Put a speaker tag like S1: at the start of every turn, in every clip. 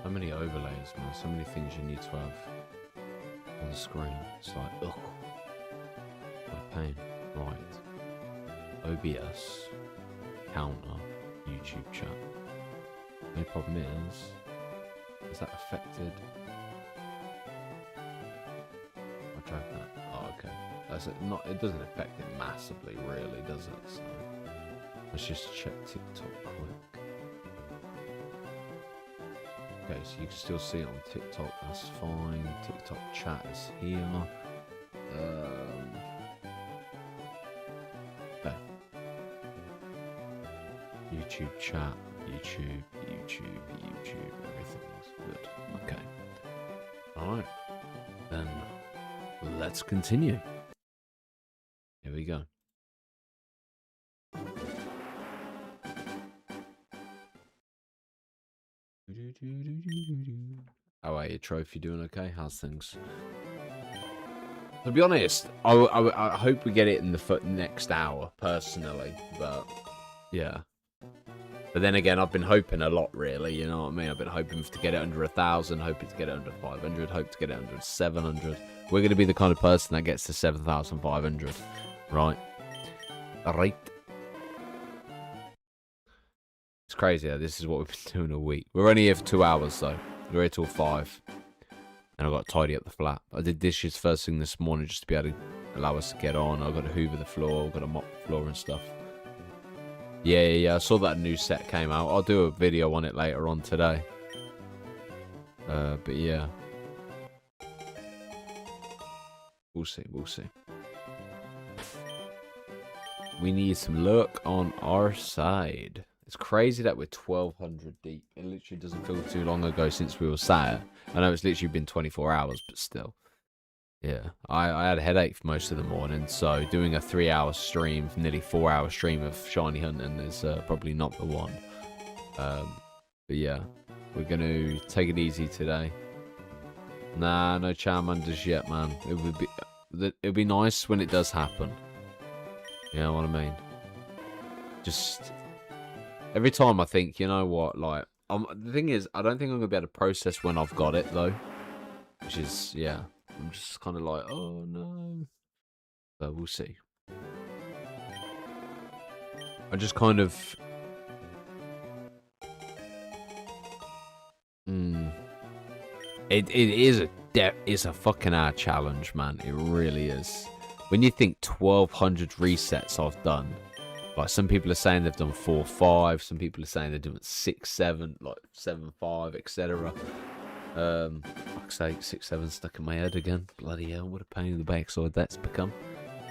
S1: So many overlays, man. So many things you need to have on the screen. It's like, ugh. What a pain. Right. OBS. Counter. YouTube chat. The only problem is that affected? I tried that. Oh, okay. That's it. Not. It doesn't affect it massively, really, does it? So let's just check TikTok quick. Okay, so you can still see it on TikTok. That's fine. TikTok chat is here. Okay. YouTube chat. YouTube. Everything's good. Okay. Alright. Then let's continue. Here we go. How are you, Trophy? Doing okay? How's things? To be honest, I hope we get it in the next hour, personally. But, yeah. But then again, I've been hoping a lot, really. You know what I mean? I've been hoping to get it under 1,000, hoping to get it under 500, hope to get it under 700. We're going to be the kind of person that gets to 7,500. Right? Alright. It's crazy though. This is what we've been doing a week. We're only here for 2 hours though. We're here till 5. And I've got to tidy up the flat. I did dishes first thing this morning just to be able to allow us to get on. I've got to hoover the floor. I've got to mop the floor and stuff. Yeah. I saw that new set came out. I'll do a video on it later on today. But yeah. We'll see. We need some luck on our side. It's crazy that we're 1,200 deep. It literally doesn't feel too long ago since we were sat. I know it's literally been 24 hours, but still. Yeah, I had a headache for most of the morning, so doing a 3-hour stream, nearly 4-hour stream of shiny hunting is probably not the one. But yeah, we're going to take it easy today. Nah, no Charmanders yet, man. It'll be nice when it does happen. You know what I mean? Just every time I think, you know what, like, the thing is, I don't think I'm going to be able to process when I've got it, though. Which is, yeah, I'm just kind of like, oh, no. But we'll see. I just kind of... It's a fucking hard challenge, man. It really is. When you think 1,200 resets I've done, like some people are saying they've done 4, 5. Some people are saying they're doing 6, 7, like 7, 5, etc. Like I say, 6, 7 stuck in my head again. Bloody hell, what a pain in the backside that's become.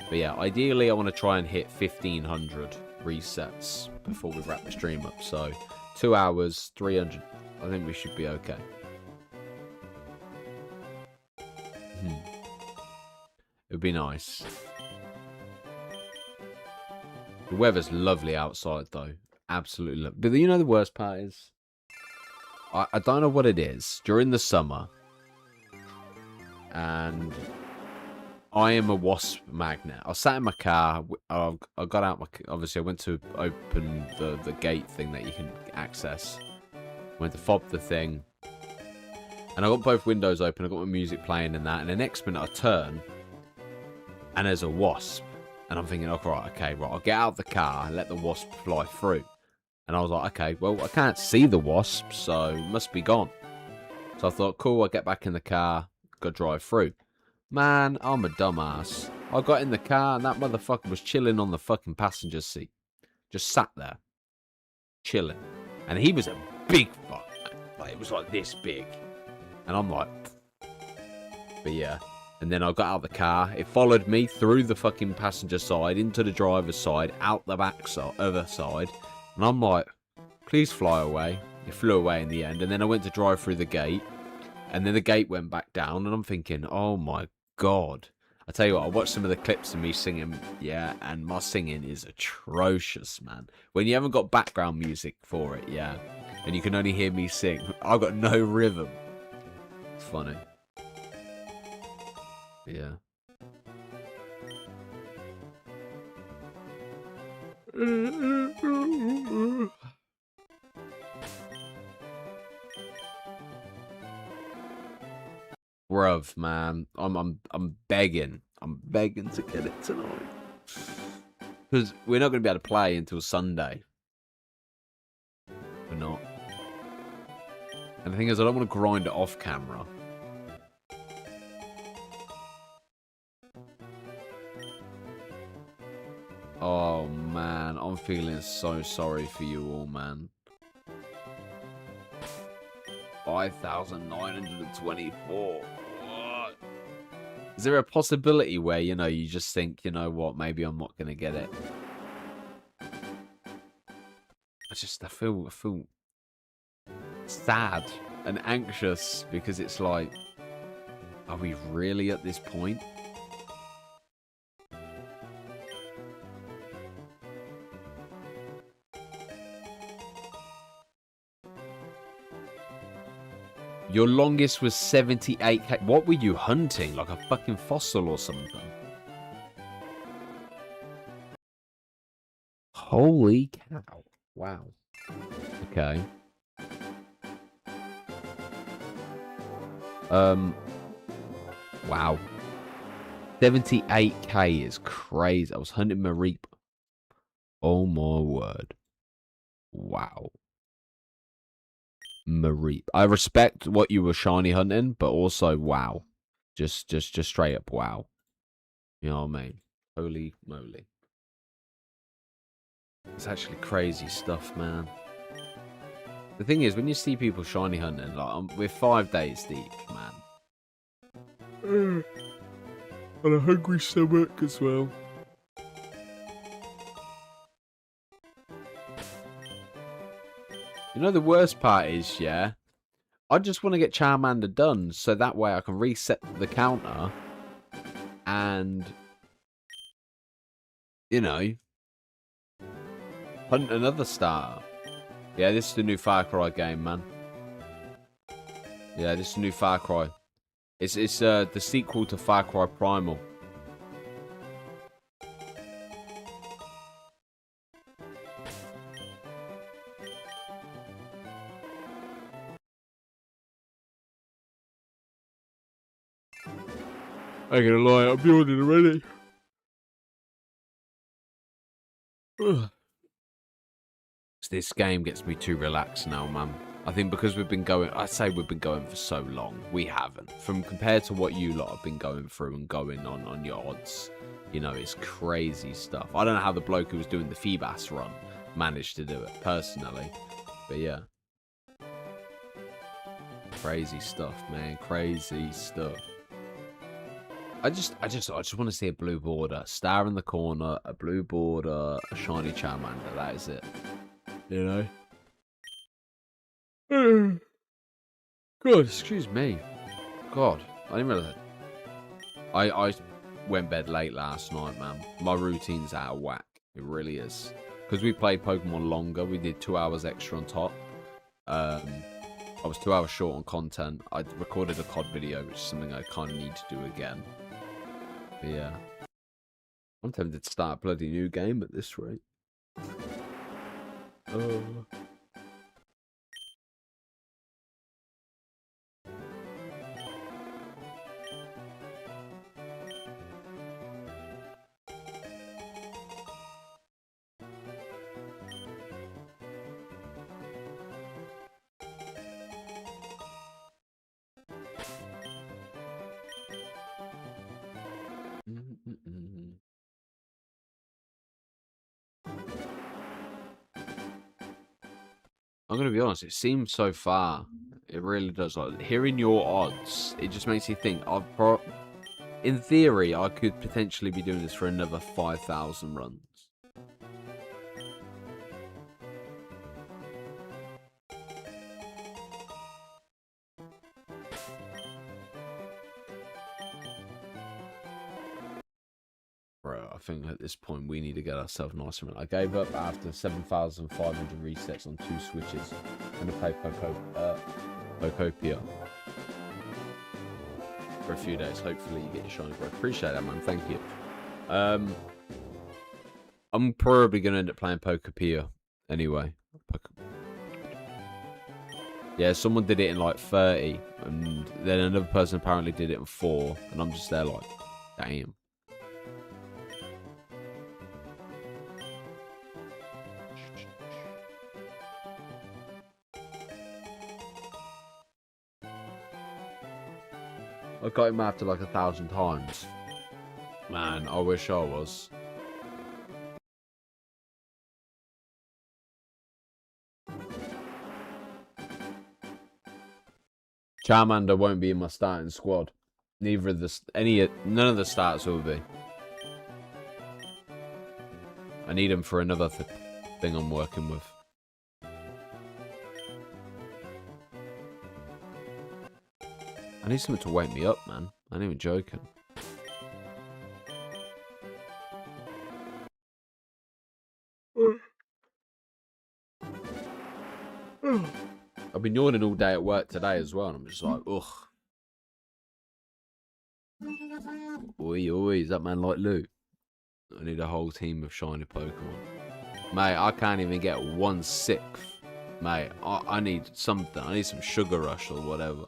S1: But yeah, ideally I want to try and hit 1,500 resets before we wrap the stream up. So 2 hours, 300. I think we should be okay. It would be nice. The weather's lovely outside, though. Absolutely lovely. But you know the worst part is? I don't know what it is. During the summer, and I am a wasp magnet. I sat in my car. I got out my... Obviously, I went to open the gate thing that you can access. Went to fob the thing. And I got both windows open. I got my music playing and that. And the next minute, I turn. And there's a wasp. And I'm thinking, oh, right, okay, right. I'll get out of the car and let the wasp fly through. And I was like, okay, well, I can't see the wasp, so it must be gone. So I thought, cool, I'll get back in the car, go drive through. Man, I'm a dumbass. I got in the car and that motherfucker was chilling on the fucking passenger seat. Just sat there. Chilling. And he was a big fuck. Like, it was like this big. And I'm like... But yeah. And then I got out of the car. It followed me through the fucking passenger side, into the driver's side, out the back other side. And I'm like, please fly away. It flew away in the end. And then I went to drive through the gate. And then the gate went back down. And I'm thinking, oh my God. I tell you what, I watched some of the clips of me singing. Yeah, and my singing is atrocious, man. When you haven't got background music for it, yeah. And you can only hear me sing. I've got no rhythm. It's funny. Yeah. Bruv, man. I'm begging. I'm begging to get it tonight. Because we're not going to be able to play until Sunday. We're not. And the thing is, I don't want to grind it off camera. Oh, man. I'm feeling so sorry for you all, man. 5,924. What? Is there a possibility where, you know, you just think, you know what, maybe I'm not going to get it? I feel sad and anxious because it's like, are we really at this point? Your longest was 78k. What were you hunting? Like a fucking fossil or something? Holy cow. Wow. Okay. Wow. 78k is crazy. I was hunting Mareep. Oh my word. Wow. Mareep. I respect what you were shiny hunting, but also wow. Just straight up wow. You know what I mean? Holy moly. It's actually crazy stuff, man. The thing is, when you see people shiny hunting, like we're 5 days deep, man. And a hungry stomach as well. You know the worst part is, yeah, I just want to get Charmander done so that way I can reset the counter and, you know, hunt another starter. Yeah, this is the new Far Cry game, man. Yeah, this is the new Far Cry. It's the sequel to Far Cry Primal. I ain't gonna lie, I'm building already. This game gets me too relaxed now, man. I think because we've been going, I say we've been going for so long. We haven't. From compared to what you lot have been going through and going on your odds, you know, it's crazy stuff. I don't know how the bloke who was doing the Feebas run managed to do it personally, but yeah. Crazy stuff, man. Crazy stuff. I just want to see a blue border, star in the corner, a blue border, a shiny Charmander. That is it. You know. God, excuse me. God, I didn't realize. I went bed late last night, man. My routine's out of whack. It really is. Because we played Pokemon longer. We did 2 hours extra on top. I was 2 hours short on content. I recorded a COD video, which is something I kind of need to do again. But yeah. I'm tempted to start a bloody new game at this rate. Oh. I'm going to be honest, it seems so far. It really does. Like, hearing your odds, it just makes you think, in theory, I could potentially be doing this for another 5,000 runs. Bro, I think at this point we need to get ourselves nice and I gave up after 7,500 resets on 2 switches. I'm going to play Pokopia for a few days. Hopefully you get your shiny, bro. Appreciate that, man. Thank you. I'm probably going to end up playing Pokopia anyway. Yeah, someone did it in like 30, and then another person apparently did it in 4, and I'm just there like, damn. I got him after like 1,000 times. Man, I wish I was. Charmander won't be in my starting squad. Neither of the none of the starters will be. I need him for another thing I'm working with. I need something to wake me up, man. I ain't even joking. I've been yawning all day at work today as well, and I'm just like, ugh. Oi, oi, is that man like loot? I need a whole team of shiny Pokemon. Mate, I can't even get 1/6. Mate, I need something. I need some Sugar Rush or whatever.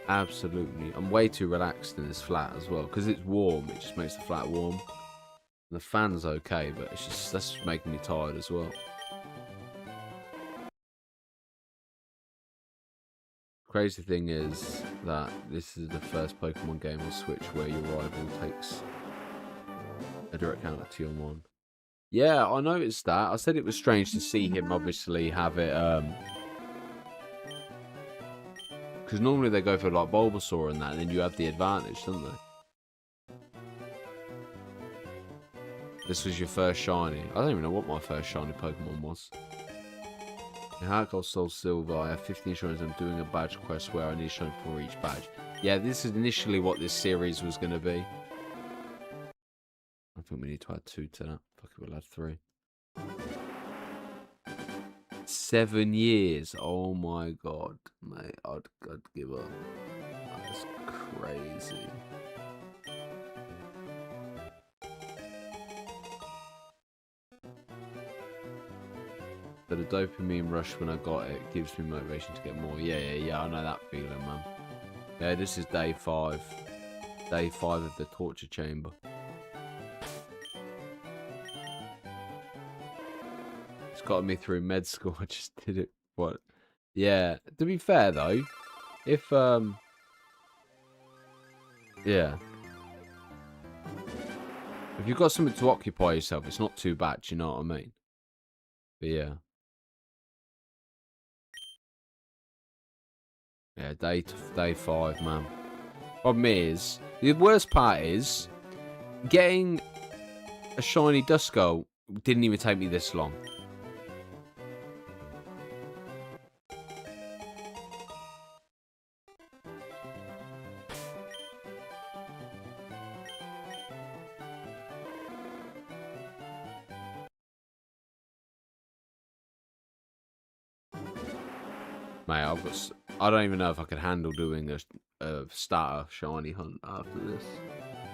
S1: Absolutely. I'm way too relaxed in this flat as well. Because it's warm, it just makes the flat warm. The fan's okay, but it's just, that's just making me tired as well. Crazy thing is that this is the first Pokemon game on Switch where your rival takes a direct counter to your one. Yeah, I noticed that. I said it was strange to see him obviously have it, because normally they go for like Bulbasaur and that, and then you have the advantage, don't they? This was your first shiny. I don't even know what my first shiny Pokemon was. In Heart Gold Soul Silver, I have 15 shinies. I'm doing a badge quest where I need shiny for each badge. Yeah, this is initially what this series was going to be. I think we need to add 2 to that. Fuck it, we'll add 3. 7 years. Oh my god, mate. I'd give up. That's crazy. But the dopamine rush when I got it gives me motivation to get more. Yeah, I know that feeling, man. Yeah, this is day 5. Day 5 of the torture chamber. It's got me through med school. I just did it. What? Yeah. To be fair though, if yeah. If you've got something to occupy yourself, it's not too bad, you know what I mean? But yeah. Yeah, day 5, man. Problem is, the worst part is, getting a shiny Duskull didn't even take me this long. Mate, I don't even know if I could handle doing a starter shiny hunt after this.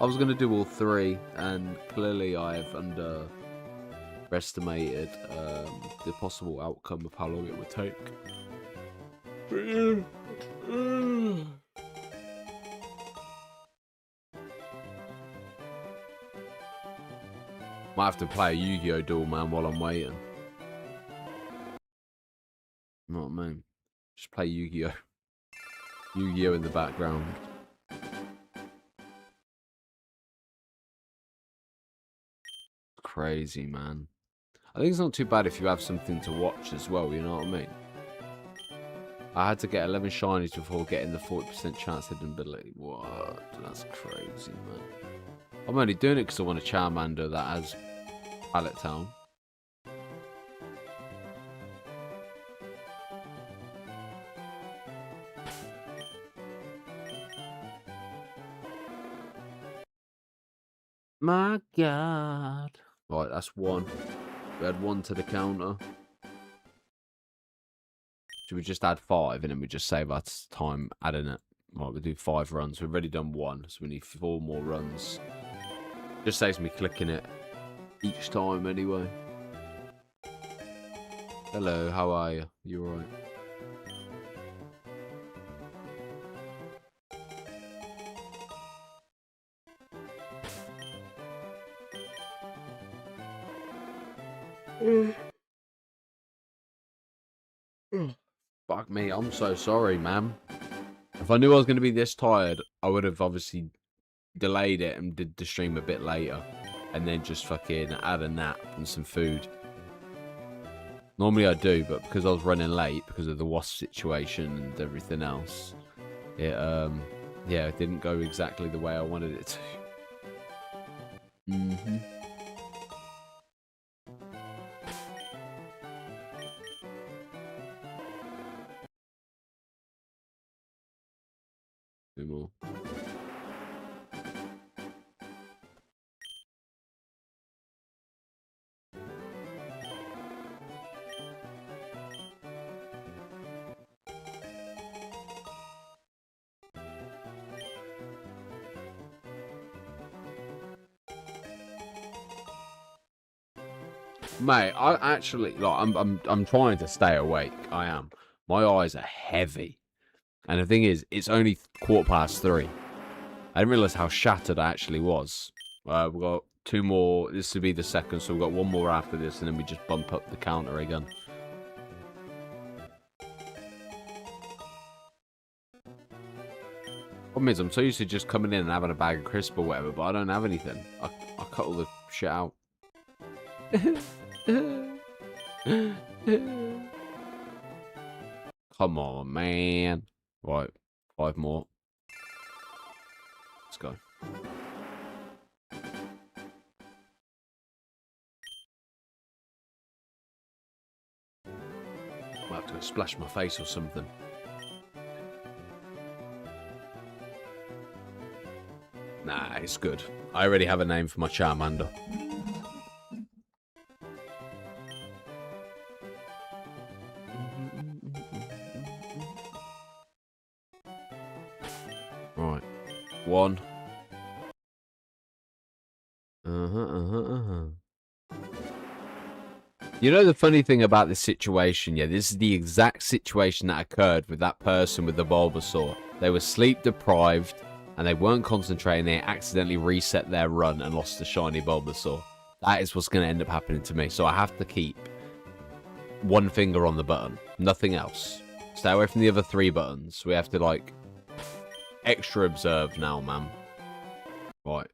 S1: I was going to do all 3, and clearly I have underestimated the possible outcome of how long it would take. Might have to play a Yu-Gi-Oh! Duel, man, while I'm waiting. You know what I mean? Just play Yu-Gi-Oh! Yu-Gi-Oh! In the background. Crazy, man. I think it's not too bad if you have something to watch as well, you know what I mean? I had to get 11 shinies before getting the 40% chance hidden ability. What? That's crazy, man. I'm only doing it because I want a Charmander that has Pallet Town. My god. Right, that's 1. We had 1 to the counter. Should we just add 5 and then we just save our time adding it? Right, we'll do 5 runs. We've already done 1, so we need 4 more runs. Just saves me clicking it each time anyway. Hello, how are you? You alright? Fuck me, I'm so sorry, man. If I knew I was going to be this tired, I would have obviously delayed it and did the stream a bit later. And then just fucking had a nap and some food. Normally I do, but because I was running late because of the wasp situation and everything else, it yeah, it didn't go exactly the way I wanted it to. Two more. Mate, I actually like I'm trying to stay awake. I am. My eyes are heavy. And the thing is, it's only 3:15. I didn't realise how shattered I actually was. We've got 2 more. This would be the second, so we've got 1 more after this, and then we just bump up the counter again. Problem is, I'm so used to just coming in and having a bag of crisp or whatever, but I don't have anything. I cut all the shit out. Come on, man. Right, 5 more. Let's go. Might have to go splash my face or something. Nah, it's good. I already have a name for my Charmander. Right. 1. You know the funny thing about this situation, yeah? This is the exact situation that occurred with that person with the Bulbasaur. They were sleep deprived, and they weren't concentrating. They accidentally reset their run and lost the shiny Bulbasaur. That is what's going to end up happening to me. So I have to keep 1 finger on the button. Nothing else. Stay away from the other 3 buttons. We have to, like, extra observe now, man. Right.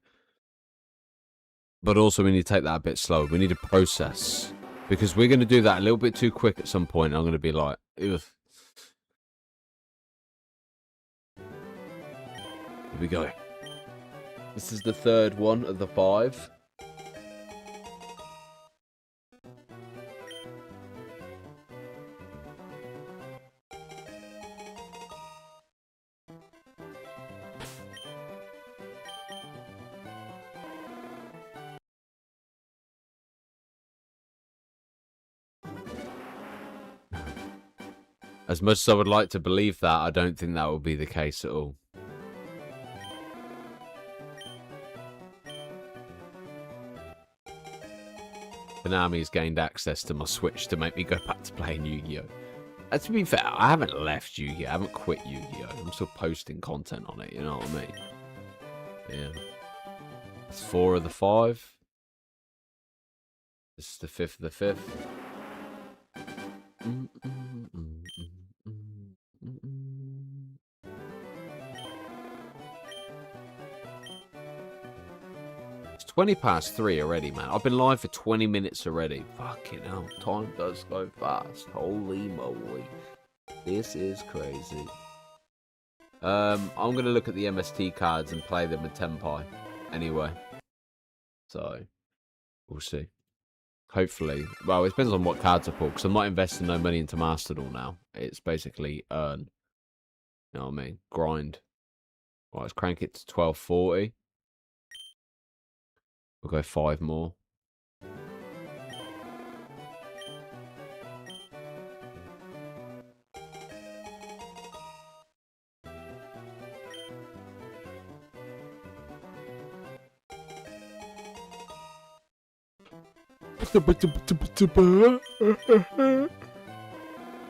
S1: But also we need to take that a bit slow. We need to process. Because we're going to do that a little bit too quick at some point. I'm going to be like, ugh. Here we go. This is the 3rd one of the 5. As much as I would like to believe that, I don't think that will be the case at all. Konami's gained access to my Switch to make me go back to playing Yu-Gi-Oh! To be fair, I haven't left Yu-Gi-Oh! I haven't quit Yu-Gi-Oh! I'm still posting content on it, you know what I mean? Yeah. That's 4 of the 5. This is the 5th of the 5th. It's 3:20 already, man. I've been live for 20 minutes already. Fucking hell, time does go fast. Holy moly. This is crazy. I'm going to look at the MST cards and play them with Tenpai anyway. So, we'll see. Hopefully. Well, it depends on what cards I pull, because I'm not investing no money into Master Duel now. It's basically earn. You know what I mean? Grind. Right, let's crank it to 1240. We'll go 5 more.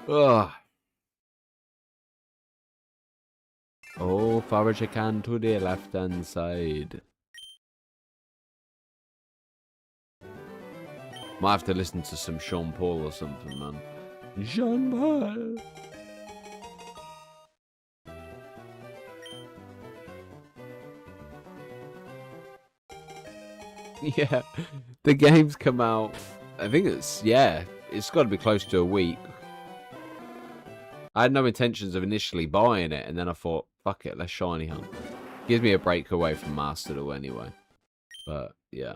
S1: Ugh. Oh, far as you can to the left-hand side. Might have to listen to some Sean Paul or something, man. Sean Paul. Yeah, the game's come out. I think it's got to be close to a week. I had no intentions of initially buying it, and then I thought, fuck it, let's shiny hunt. Gives me a break away from Master Duel anyway. But yeah.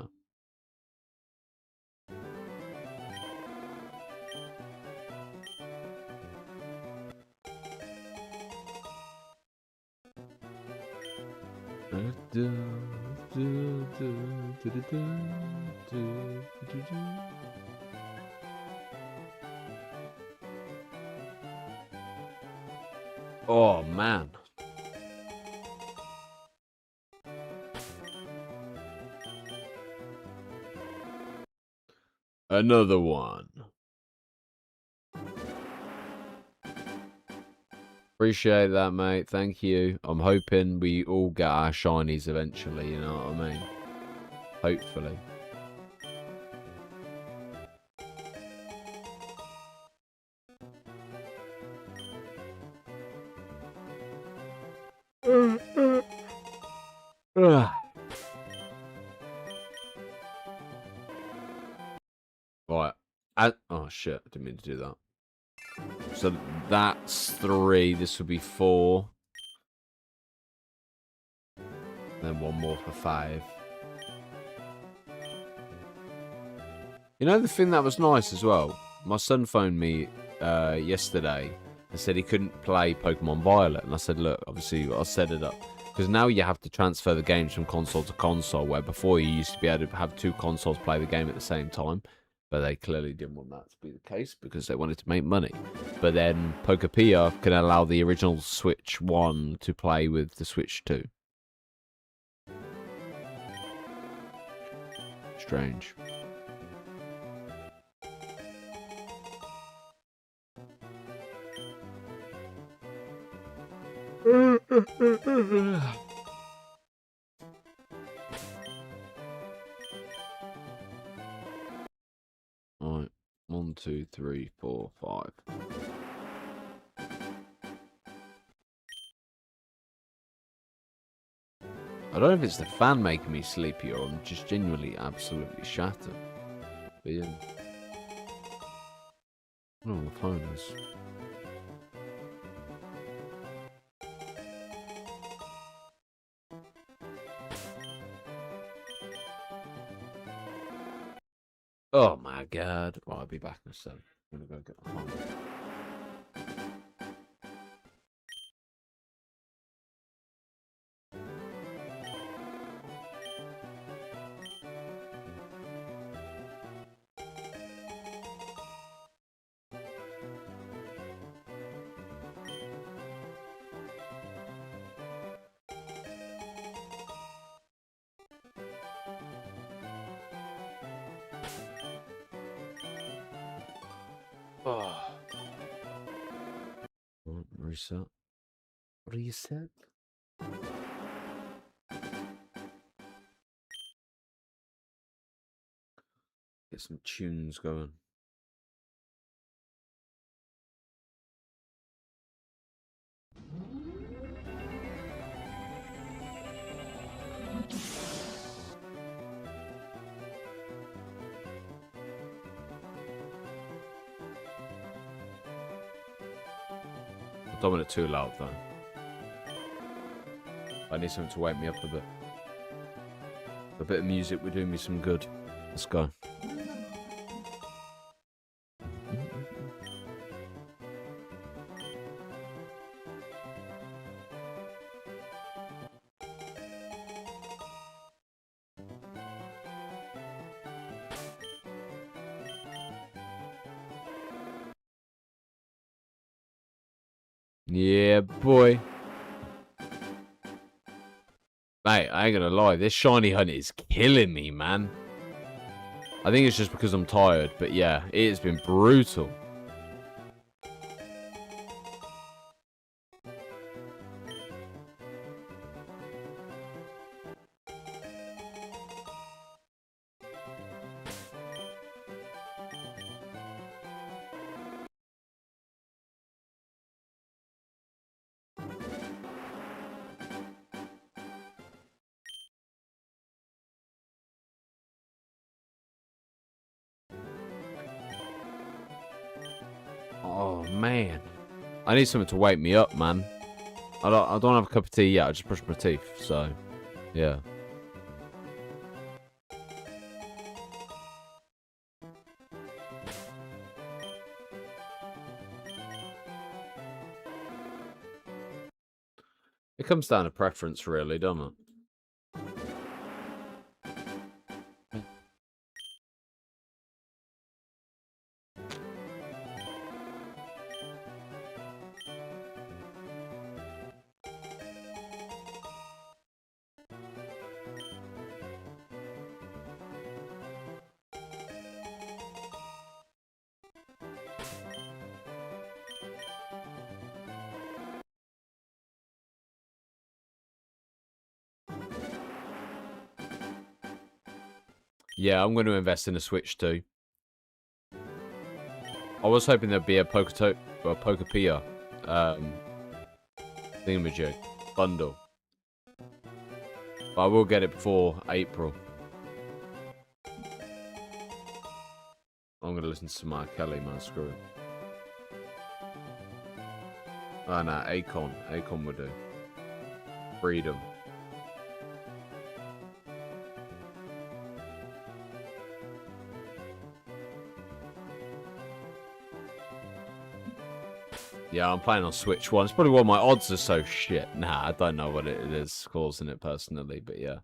S1: Oh man. Another one. Appreciate that, mate. Thank you. I'm hoping we all get our shinies eventually, you know what I mean? Hopefully. Right. Oh shit, I didn't mean to do that. So that's 3. This will be 4. Then 1 more for 5. You know the thing that was nice as well? My son phoned me yesterday and said he couldn't play Pokemon Violet. And I said, look, obviously I'll set it up. Because now you have to transfer the games from console to console, where before you used to be able to have 2 consoles play the game at the same time. But they clearly didn't want that to be the case because they wanted to make money. But then Pokepia can allow the original Switch 1 to play with the Switch 2. Strange. Alright, 1, 2, 3, 4, 5. I don't know if it's the fan making me sleepy or I'm just genuinely absolutely shattered. But yeah. I don't know what the phone is. Oh my god. Right, I'll be back in a sec. I'm gonna go get the phone. Oh. Reset. Reset. Get some tunes going. I don't want it too loud though. I need something to wake me up a bit. A bit of music would do me some good. Let's go. Yeah, boy. Mate, I ain't gonna lie. This shiny hunt is killing me, man. I think it's just because I'm tired. But yeah, it has been brutal. Oh, man. I need something to wake me up, man. I don't have a cup of tea yet. I just brushed my teeth, so yeah. It comes down to preference, really, doesn't it? Yeah, I'm going to invest in a Switch too. I was hoping there'd be a Pokepia thingamajig bundle. But I will get it before April. I'm going to listen to Samaya Kelly, man. Screw it. Oh, no. Akon. Akon would do. Freedom. Yeah, I'm playing on Switch 1. It's probably why my odds are so shit. Nah, I don't know what it is causing it personally, but yeah.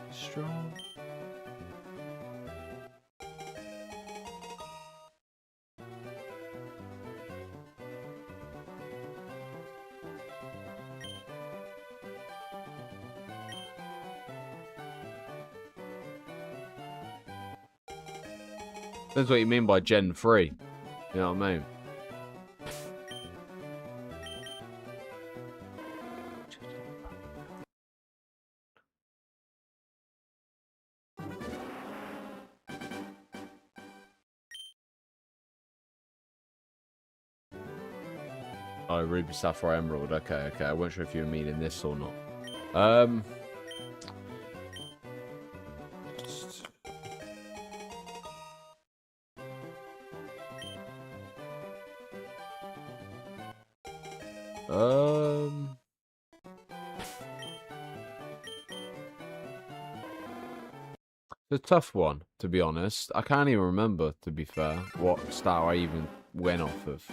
S1: Strong. That's what you mean by Gen 3. You know what I mean? Oh, Ruby, Sapphire, Emerald. Okay, okay. I wasn't sure if you were meaning this or not. It's a tough one, to be honest. I can't even remember, to be fair, what stat I even went off of.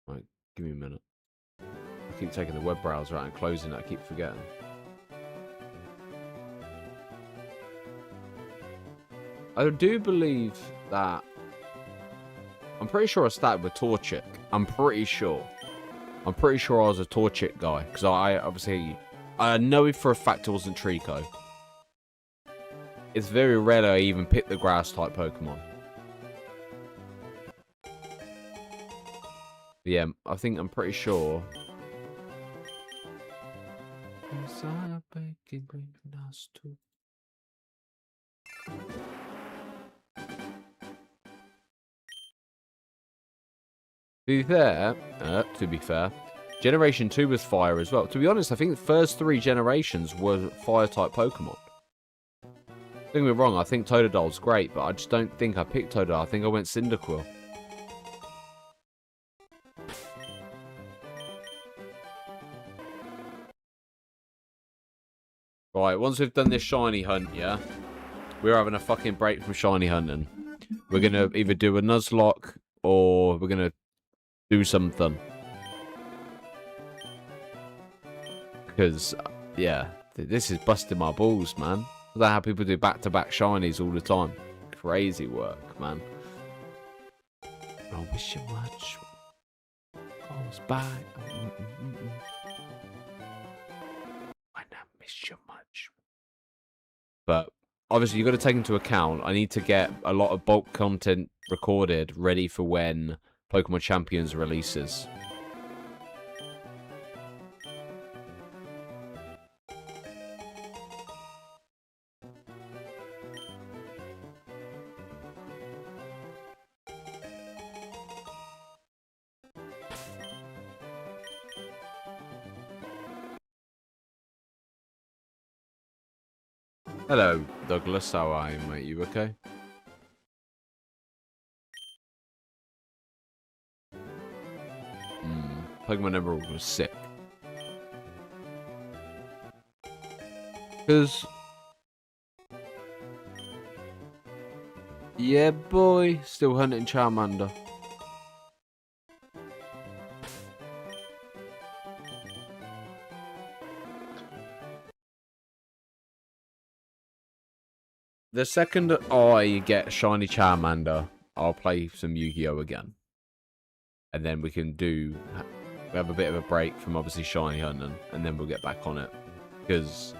S1: Right, give me a minute. I keep taking the web browser out and closing it. I keep forgetting. I do believe that... I'm pretty sure I started with Torchic. I'm pretty sure. I'm pretty sure I was a Torchic guy. Because I obviously... I know for a fact it wasn't Trico. It's very rare that I even pick the grass-type Pokemon. But yeah, I'm pretty sure... To be fair, Generation 2 was fire as well. To be honest, I think the first 3 generations were fire-type Pokemon. Don't get me wrong, I think Totodil's great, but I just don't think I picked Totodile. I think I went Cyndaquil. Right, once we've done this shiny hunt, yeah? We're having a fucking break from shiny hunting. We're going to either do a Nuzlocke or we're going to do something. Because, yeah, this is busting my balls, man. That's how people do back-to-back shinies all the time. Crazy work, man. I wish you much goes by. I miss you much. But obviously, you've got to take into account, I need to get a lot of bulk content recorded ready for when Pokemon Champions releases. Hello, Douglas. How are you, mate? You okay? Pokemon Emerald was sick. Because... yeah, boy. Still hunting Charmander. The second I get shiny Charmander, I'll play some Yu-Gi-Oh again. And then we can do... we have a bit of a break from obviously shiny hunting. And then we'll get back on it. Because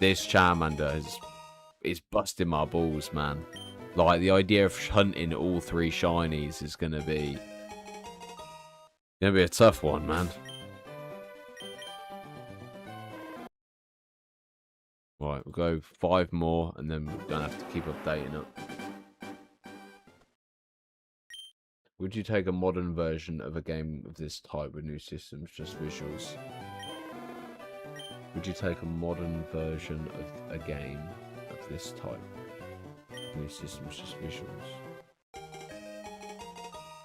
S1: this Charmander is busting my balls, man. Like, the idea of hunting all 3 shinies is going to be... a tough one, man. Right, we'll go 5 more, and then we don't have to keep updating it. Would you take a modern version of a game of this type with new systems, just visuals? Would you take a modern version of a game of this type? New systems, just visuals.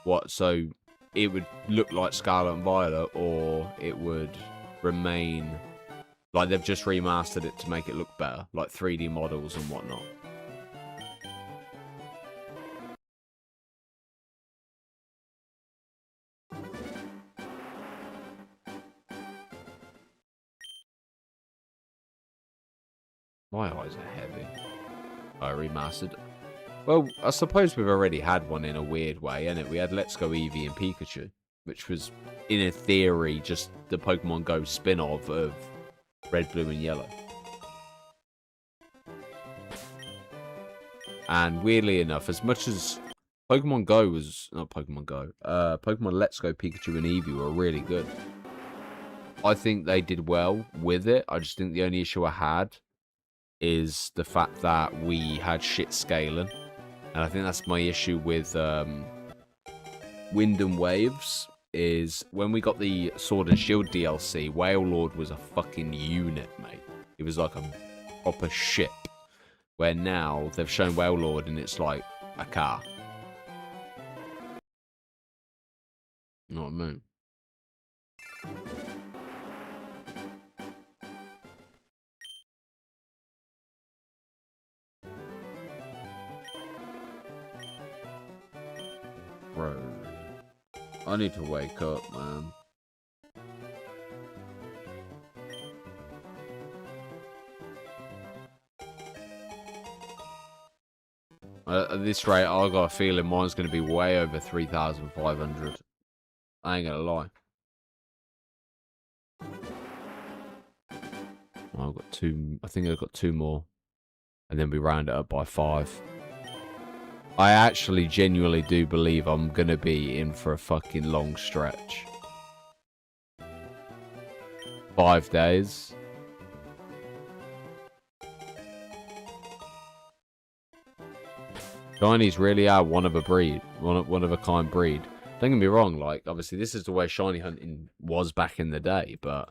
S1: What, so it would look like Scarlet and Violet, or it would remain... like they've just remastered it to make it look better, like 3D models and whatnot. My eyes are heavy. I remastered. Well, I suppose we've already had one in a weird way, innit? We had Let's Go Eevee and Pikachu, which was, in a theory, just the Pokemon Go spin-off of Red, Blue, and Yellow. And weirdly enough, as much as Pokemon Go was... not Pokemon Go. Pokemon Let's Go Pikachu and Eevee were really good. I think they did well with it. I just think the only issue I had is the fact that we had shit scaling. And I think that's my issue with Wind and Waves, is when we got the Sword and Shield DLC, Wailord was a fucking unit, mate. It was like a proper ship. Where now they've shown Wailord and it's like a car. You know what I mean? Bro, I need to wake up, man. At this rate, I got a feeling mine's going to be way over 3,500. I ain't going to lie. I've got 2. I think I've got 2 more. And then we round it up by 5. I actually genuinely do believe I'm going to be in for a fucking long stretch. 5 days. Shinies really are one of a breed. One of a kind breed. Don't get me wrong, like, obviously this is the way shiny hunting was back in the day, but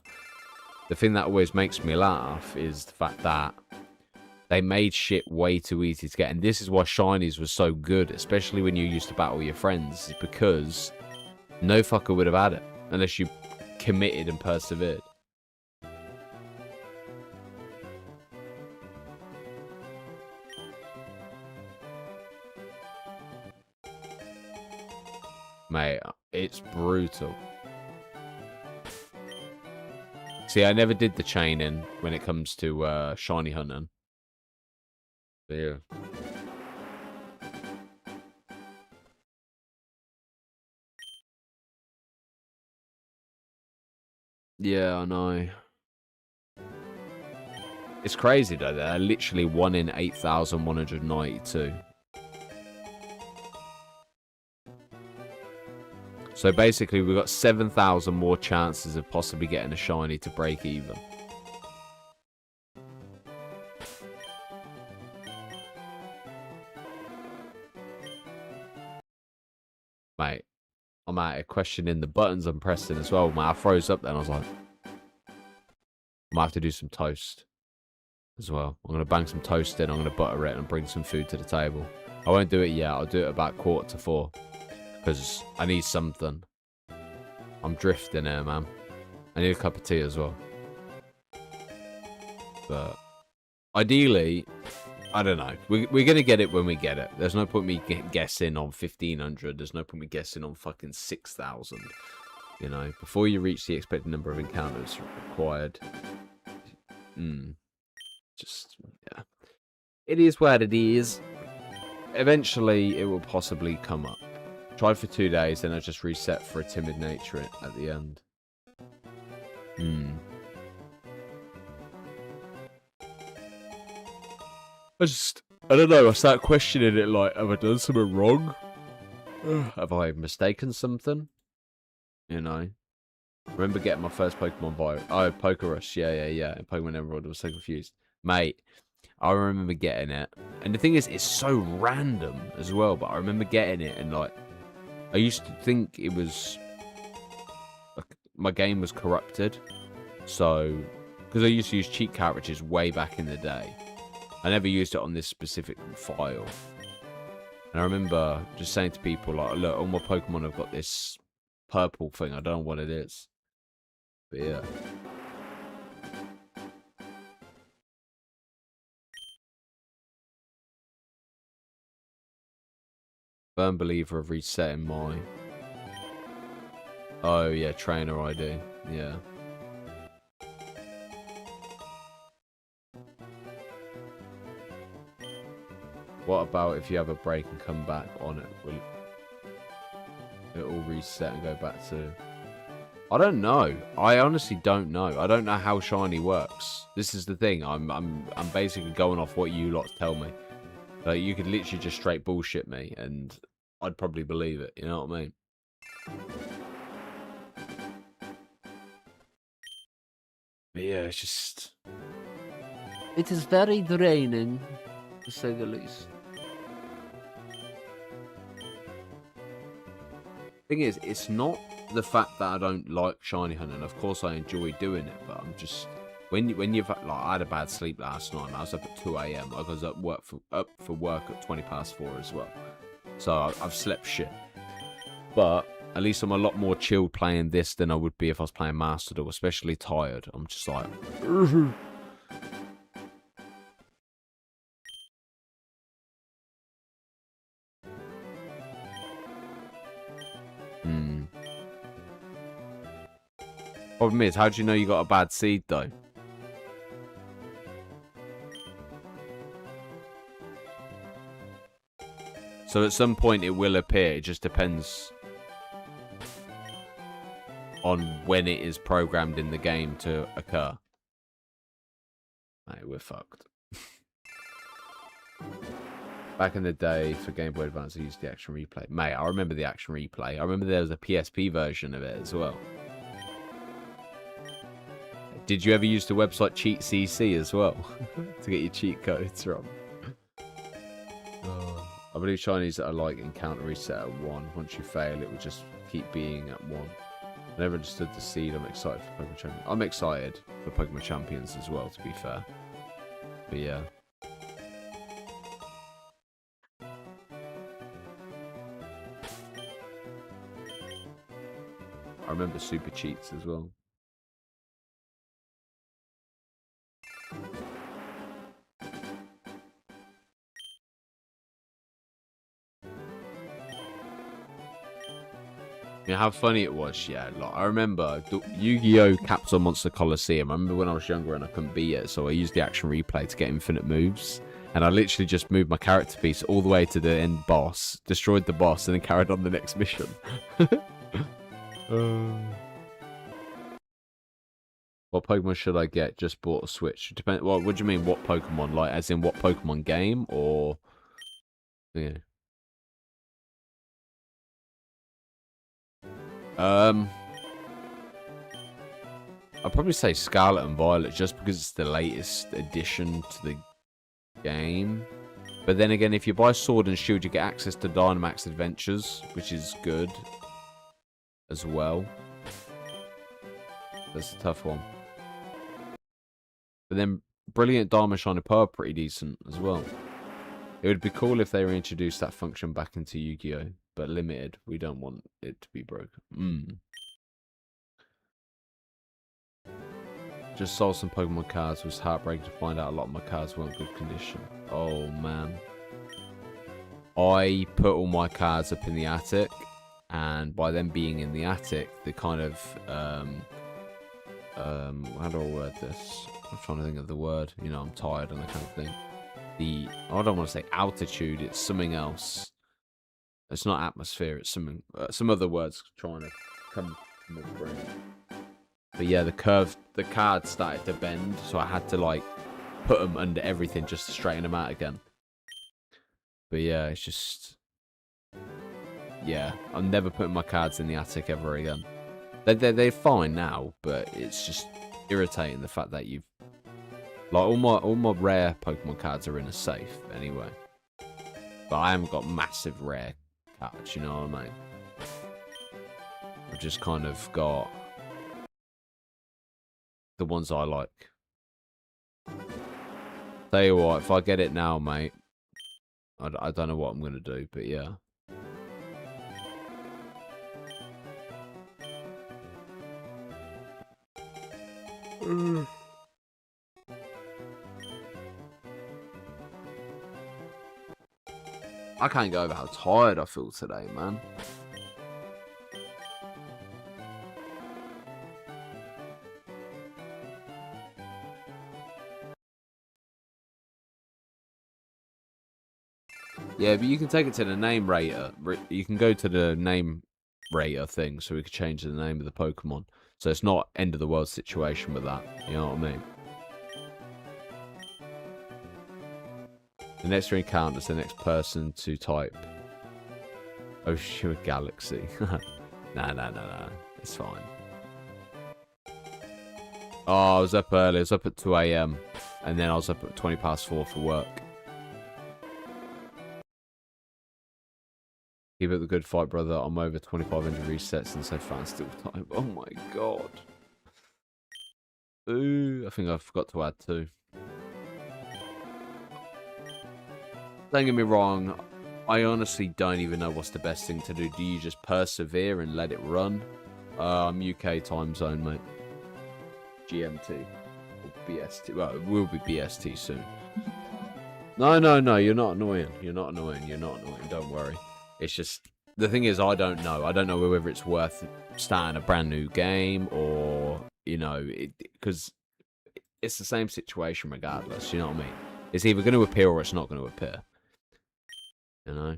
S1: the thing that always makes me laugh is the fact that they made shit way too easy to get. And this is why shinies was so good, especially when you used to battle your friends, is because no fucker would have had it unless you committed and persevered. Mate, it's brutal. See, I never did the chaining when it comes to shiny hunting. But yeah. Yeah, I know. It's crazy though, they're literally 1 in 8,192. So basically, we've got 7,000 more chances of possibly getting a shiny to break even. Mate, I'm out of questioning the buttons I'm pressing as well. Mate, I froze up then. I was like, I might have to do some toast. as well. I'm going to bang some toast in. I'm going to butter it and bring some food to the table. I won't do it yet. I'll do it about 3:45 because I need something. I'm drifting here, man. I need a cup of tea as well. But ideally, I don't know. We're going to get it when we get it. There's no point me guessing on 1,500. There's no point me guessing on fucking 6,000. You know, before you reach the expected number of encounters required. Just, yeah. It is what it is. Eventually, it will possibly come up. Tried for 2 days, then I just reset for a timid nature at the end. I don't know, I start questioning it like, have I done something wrong? Have I mistaken something? You know? I remember getting my first Pokemon virus. Oh, Pokerush, yeah. And Pokemon Emerald, I was so confused. Mate, I remember getting it. And the thing is, it's so random as well, but I remember getting it and like, I used to think it was, like, my game was corrupted. So, because I used to use cheat cartridges way back in the day. I never used it on this specific file. And I remember just saying to people, like, look, all my Pokemon have got this purple thing. I don't know what it is. But yeah. Firm believer of resetting my... Oh, yeah, trainer ID. Yeah. What about if you have a break and come back on it? Will it all reset and go back to... I don't know. I honestly don't know. I don't know how shiny works. This is the thing. I'm basically going off what you lot tell me. Like, you could literally just straight bullshit me and I'd probably believe it. You know what I mean? But yeah, it's just... It is very draining, to say the least. Thing is, it's not the fact that I don't like shiny hunting. Of course, I enjoy doing it, but I'm just when you've like, I had a bad sleep last night. And I was up at 2 a.m. I was up for work at 4:20 as well. So I've slept shit. But at least I'm a lot more chilled playing this than I would be if I was playing Master Duel, especially tired. I'm just like. Problem is, how do you know you got a bad seed though? So at some point it will appear. It just depends on when it is programmed in the game to occur. Mate, we're fucked. Back in the day for Game Boy Advance, I used the action replay. Mate, I remember the action replay. I remember there was a PSP version of it as well. Did you ever use the website Cheat CC as well to get your cheat codes from? I believe Chinese are like encounter reset at 1. Once you fail, it will just keep being at 1. I never understood the seed. I'm excited for Pokemon Champions. I'm excited for Pokemon Champions as well, to be fair. But yeah. I remember Super Cheats as well. Yeah, how funny it was, yeah. Like, I remember Yu-Gi-Oh! Capsule Monster Coliseum. I remember when I was younger and I couldn't beat it, so I used the action replay to get infinite moves. And I literally just moved my character piece all the way to the end boss, destroyed the boss, and then carried on the next mission. What Pokemon should I get? Just bought a Switch. Depend. Well, what do you mean? What Pokemon? Like, as in what Pokemon game, or yeah. I'd probably say Scarlet and Violet just because it's the latest addition to the game. But then again, if you buy Sword and Shield, you get access to Dynamax Adventures, which is good as well. That's a tough one. But then Brilliant Dharma Shiny Pearl pretty decent as well. It would be cool if they reintroduced that function back into Yu-Gi-Oh! But limited. We don't want it to be broken. Just sold some Pokemon cards. It was heartbreaking to find out a lot of my cards weren't good condition. Oh, man. I put all my cards up in the attic. And by them being in the attic, the kind of... how do I word this? I'm trying to think of the word. You know, I'm tired and that kind of thing. I don't want to say altitude. It's something else. It's not atmosphere. It's something. Some other words trying to come to my brain. But yeah, the cards started to bend, so I had to like put them under everything just to straighten them out again. But yeah, it's just, yeah, I'm never putting my cards in the attic ever again. They're fine now, but it's just irritating the fact that you've like all my rare Pokemon cards are in a safe anyway. But I haven't got massive rare cards, you know what I mean? I've just kind of got the ones I like. Tell you what, if I get it now, mate, I don't know what I'm gonna do, but yeah. I can't get over how tired I feel today, man. Yeah, but you can take it to the name rater. You can go to the name rater thing, so we can change the name of the Pokemon. So it's not end of the world situation with that. You know what I mean? The next encounter is the next person to type. Oh, sure, Galaxy. Nah. It's fine. Oh, I was up early. I was up at 2 AM. And then I was up at 4 for work. Keep up the good fight, brother. I'm over 2,500 resets and so far still time. Oh my god. Ooh, I think I forgot to add 2. Don't get me wrong, I honestly don't even know what's the best thing to do. Do you just persevere and let it run? I'm UK time zone, mate. GMT. Or BST. Well, it will be BST soon. No, you're not annoying. You're not annoying. Don't worry. It's just, the thing is, I don't know. I don't know whether it's worth starting a brand new game or, you know, because it's the same situation regardless, you know what I mean? It's either going to appear or it's not going to appear. You know?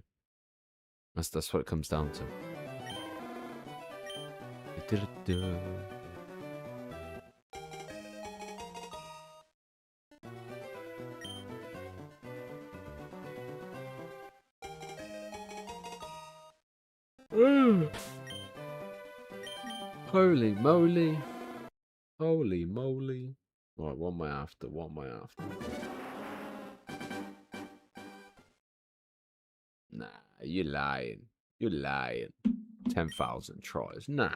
S1: That's what it comes down to. Holy moly. Holy moly. Right, what am I after? Nah, you're lying. 10,000 tries. Nah.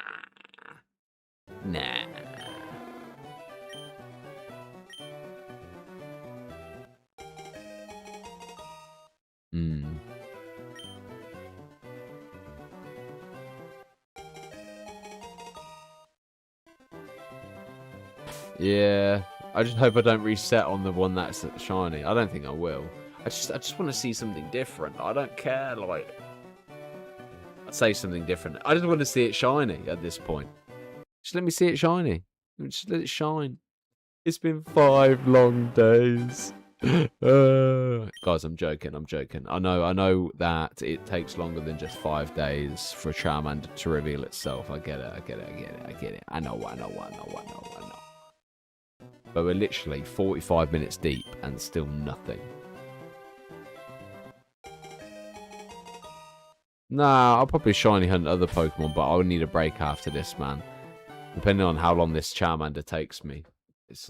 S1: Yeah, I just hope I don't reset on the one that's shiny. I don't think I will. I just want to see something different. I don't care, like, I'd say something different. I just want to see it shiny at this point. Just let me see it shiny. Just let it shine. It's been 5 long days. Guys, I'm joking. I know that it takes longer than just 5 days for a Charmander to reveal itself. I get it. I know. But we're literally 45 minutes deep and still nothing. Nah, I'll probably shiny hunt other Pokemon, but I'll need a break after this, man. Depending on how long this Charmander takes me. It's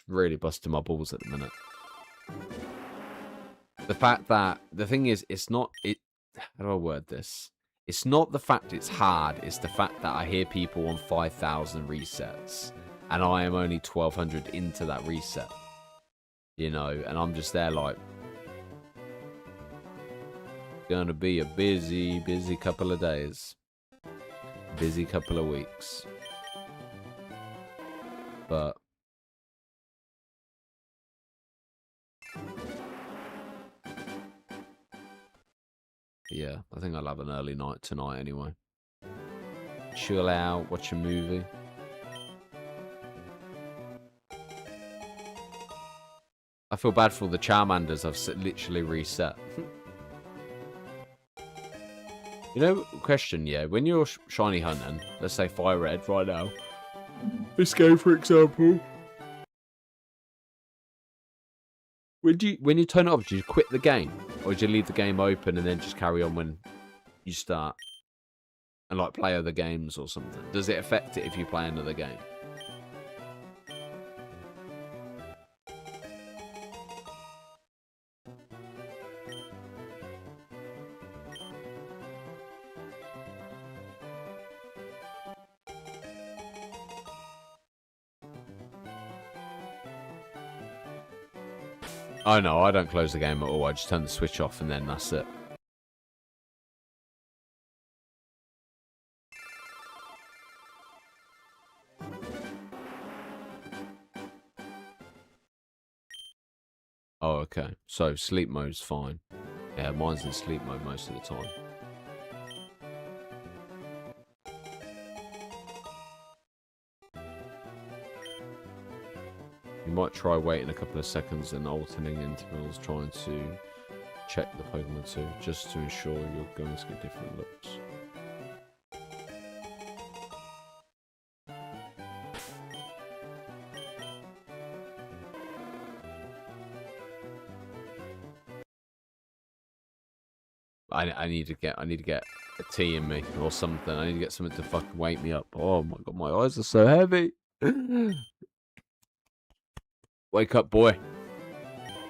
S1: really busting my balls at the minute. The fact that, the thing is, it's not, how do I word this? It's not the fact it's hard, it's the fact that I hear people on 5,000 resets, and I am only 1,200 into that reset. you know, and I'm just there like, gonna be a busy, busy couple of days. Busy couple of weeks. But yeah, I think I'll have an early night tonight anyway. Chill out, watch a movie. I feel bad for all the Charmanders I've literally reset. You know, question, yeah, when you're shiny hunting, let's say fire red right now. This game, for example. When you turn it off, do you quit the game? Or do you leave the game open and then just carry on when you start? And like play other games or something? Does it affect it if you play another game? Oh no, I don't close the game at all. I just turn the switch off and then that's it. Oh, okay. So sleep mode's fine. Yeah, mine's in sleep mode most of the time. You might try waiting a couple of seconds and alternating intervals, trying to check the Pokemon too, just to ensure you're going to get different looks. I need to get a tea in me or something. I need to get something to fucking wake me up. Oh my god, my eyes are so heavy. Wake up, boy.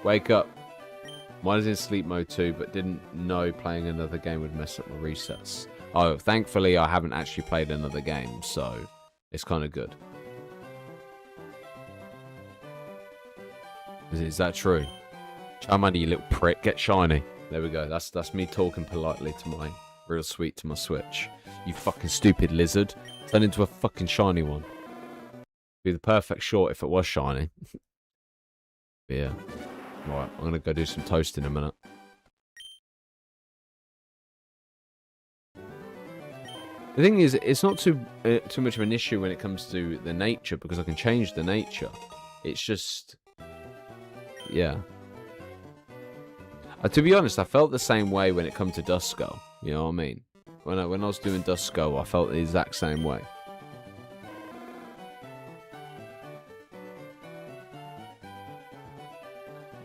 S1: Wake up. Mine's in sleep mode too, but didn't know playing another game would mess up my resets. Oh, thankfully I haven't actually played another game, so it's kind of good. Is that true? Charmander, you little prick, get shiny. There we go. That's me talking politely to my real sweet to my Switch. You fucking stupid lizard. Turn into a fucking shiny one. Be the perfect short if it was shiny. Yeah. Right, I'm gonna go do some toast in a minute. The thing is, it's not too much of an issue when it comes to the nature because I can change the nature. It's just, yeah. To be honest, I felt the same way when it come to Duskull. You know what I mean? When I was doing Duskull, I felt the exact same way.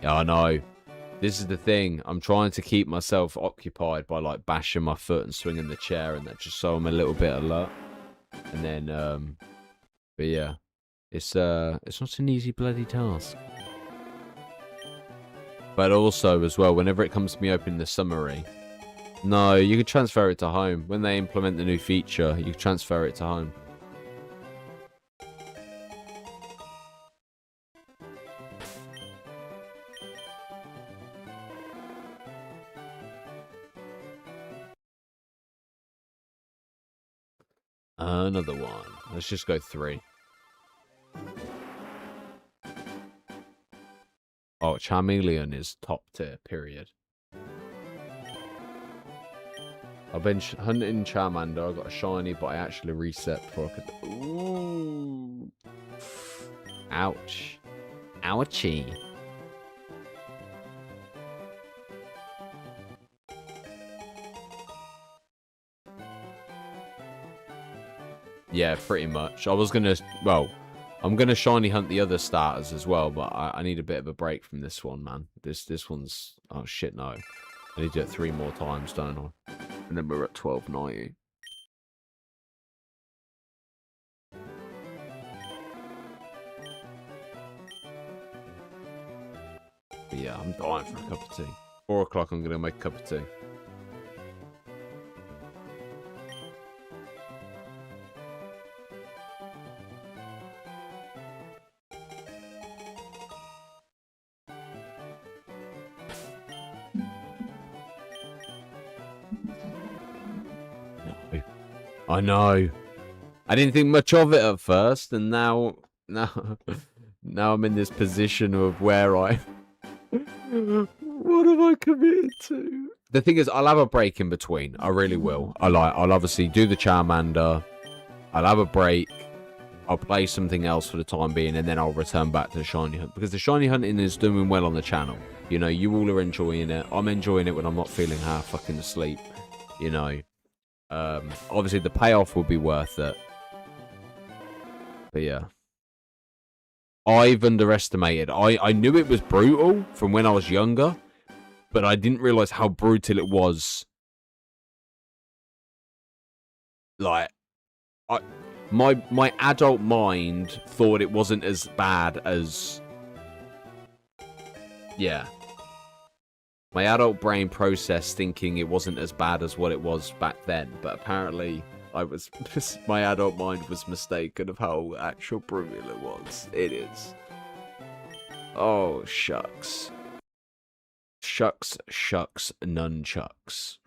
S1: Yeah, I know. This is the thing. I'm trying to keep myself occupied by like bashing my foot and swinging the chair and that, just so I'm a little bit alert. And then, but yeah, it's not an easy bloody task. But also, as well, whenever it comes to me opening the summary, no, you can transfer it to home. When they implement the new feature, you can transfer it to home. Another one. Let's just go 3. Oh, Charmeleon is top tier, period. I've been hunting Charmander. I got a shiny, but I actually reset before I could. Ooh. Ouch. Ouchie. Yeah, pretty much. I was gonna. Well, I'm gonna shiny hunt the other starters as well, but I need a bit of a break from this one, man. This one's. Oh shit, no. I need to do it 3 more times, don't I? And then we're at 1290. But yeah, I'm dying for a cup of tea. 4 o'clock, I'm going to make a cup of tea. I know. I didn't think much of it at first, and now I'm in this position of where I... What have I committed to? The thing is, I'll have a break in between. I really will. I'll obviously do the Charmander. I'll have a break. I'll play something else for the time being, and then I'll return back to the shiny hunt. Because the shiny hunting is doing well on the channel. You know, you all are enjoying it. I'm enjoying it when I'm not feeling half fucking asleep. You know. Obviously, the payoff will be worth it. But yeah. I've underestimated. I knew it was brutal from when I was younger. But I didn't realise how brutal it was. Like... My adult mind thought it wasn't as bad as... Yeah. My adult brain processed thinking it wasn't as bad as what it was back then. But apparently, my adult mind was mistaken of how actual brutal it was. It is. Oh, shucks. Shucks, nunchucks.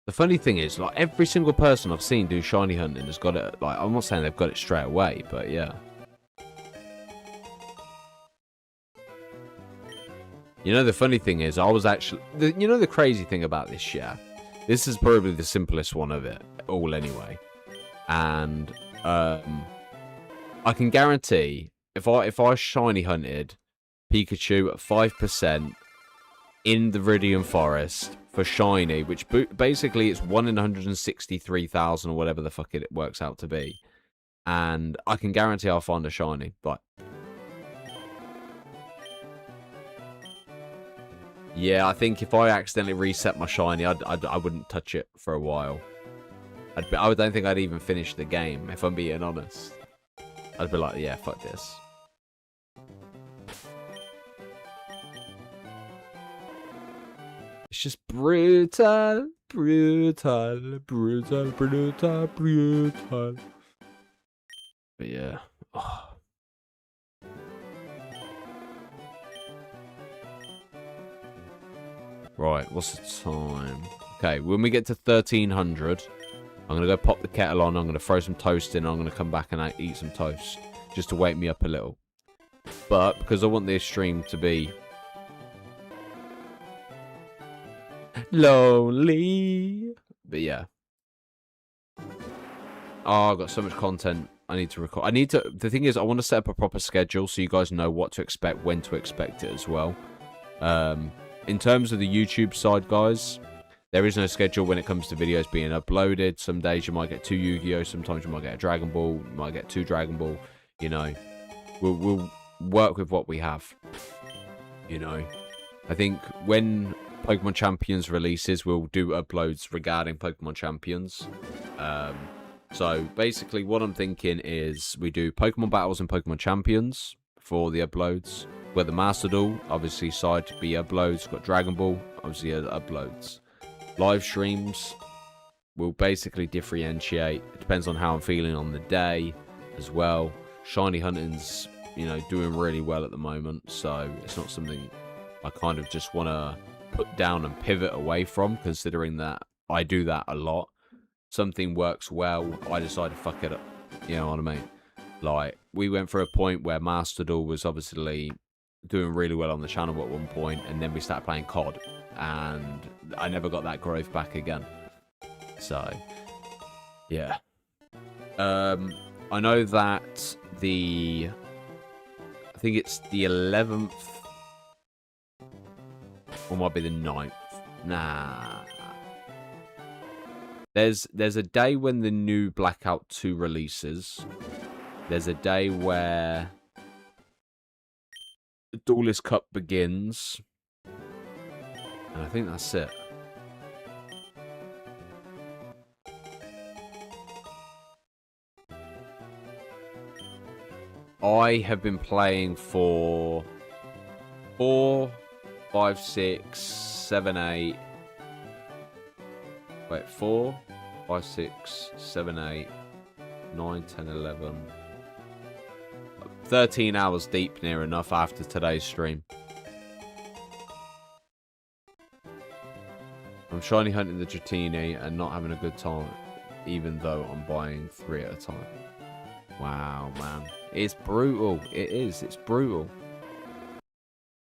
S1: The funny thing is, like, every single person I've seen do shiny hunting has got it. Like, I'm not saying they've got it straight away, but yeah. You know, the funny thing is, I was actually... You know the crazy thing about this, yeah? This is probably the simplest one of it all anyway. And, I can guarantee, if I shiny hunted Pikachu at 5% in the Viridian Forest... for shiny, which basically it's 1 in 163,000 or whatever the fuck it works out to be. And I can guarantee I'll find a shiny. But yeah, I think if I accidentally reset my shiny, I wouldn't touch it for a while. I don't think I'd even finish the game, if I'm being honest. I'd be like, yeah, fuck this. It's just brutal, brutal, brutal, brutal, brutal. But yeah. Oh. Right, what's the time? Okay, when we get to 1300, I'm going to go pop the kettle on. I'm going to throw some toast in. I'm going to come back and eat some toast. Just to wake me up a little. But, because I want this stream to be... lonely. But yeah. Oh, I've got so much content I need to record. The thing is, I want to set up a proper schedule so you guys know what to expect, when to expect it as well. In terms of the YouTube side, guys, there is no schedule when it comes to videos being uploaded. Some days you might get 2 Yu-Gi-Oh! Sometimes you might get a Dragon Ball. You might get 2 Dragon Ball. You know, we'll work with what we have. You know, I think when Pokemon Champions releases, we'll do uploads regarding Pokemon Champions. So basically what I'm thinking is we do Pokemon Battles and Pokemon Champions for the uploads. We've got the Master Duel, obviously side to be uploads. Got Dragon Ball, obviously uploads. Live streams will basically differentiate. It depends on how I'm feeling on the day as well. Shiny hunting's, you know, doing really well at the moment, so it's not something I kind of just want to put down and pivot away from, considering that I do that a lot. Something works well, I decide to fuck it up. You know what I mean? Like, we went through a point where Master Duel was obviously doing really well on the channel at one point, and then we started playing COD, and I never got that growth back again. So, yeah. I know that I think it's the 11th, or might be the 9th. Nah. There's a day when the new Blackout 2 releases. There's a day where the Duelist Cup begins. And I think that's it. I have been playing for 4, 5, 6, 7, 8. Wait, 4, 5, 6, 7, 8, 9, 10, 11. 13 hours deep, near enough, after today's stream. shiny hunting the Dratini and not having a good time, even though I'm buying 3 at a time. Wow, man. It's brutal. It is. It's brutal.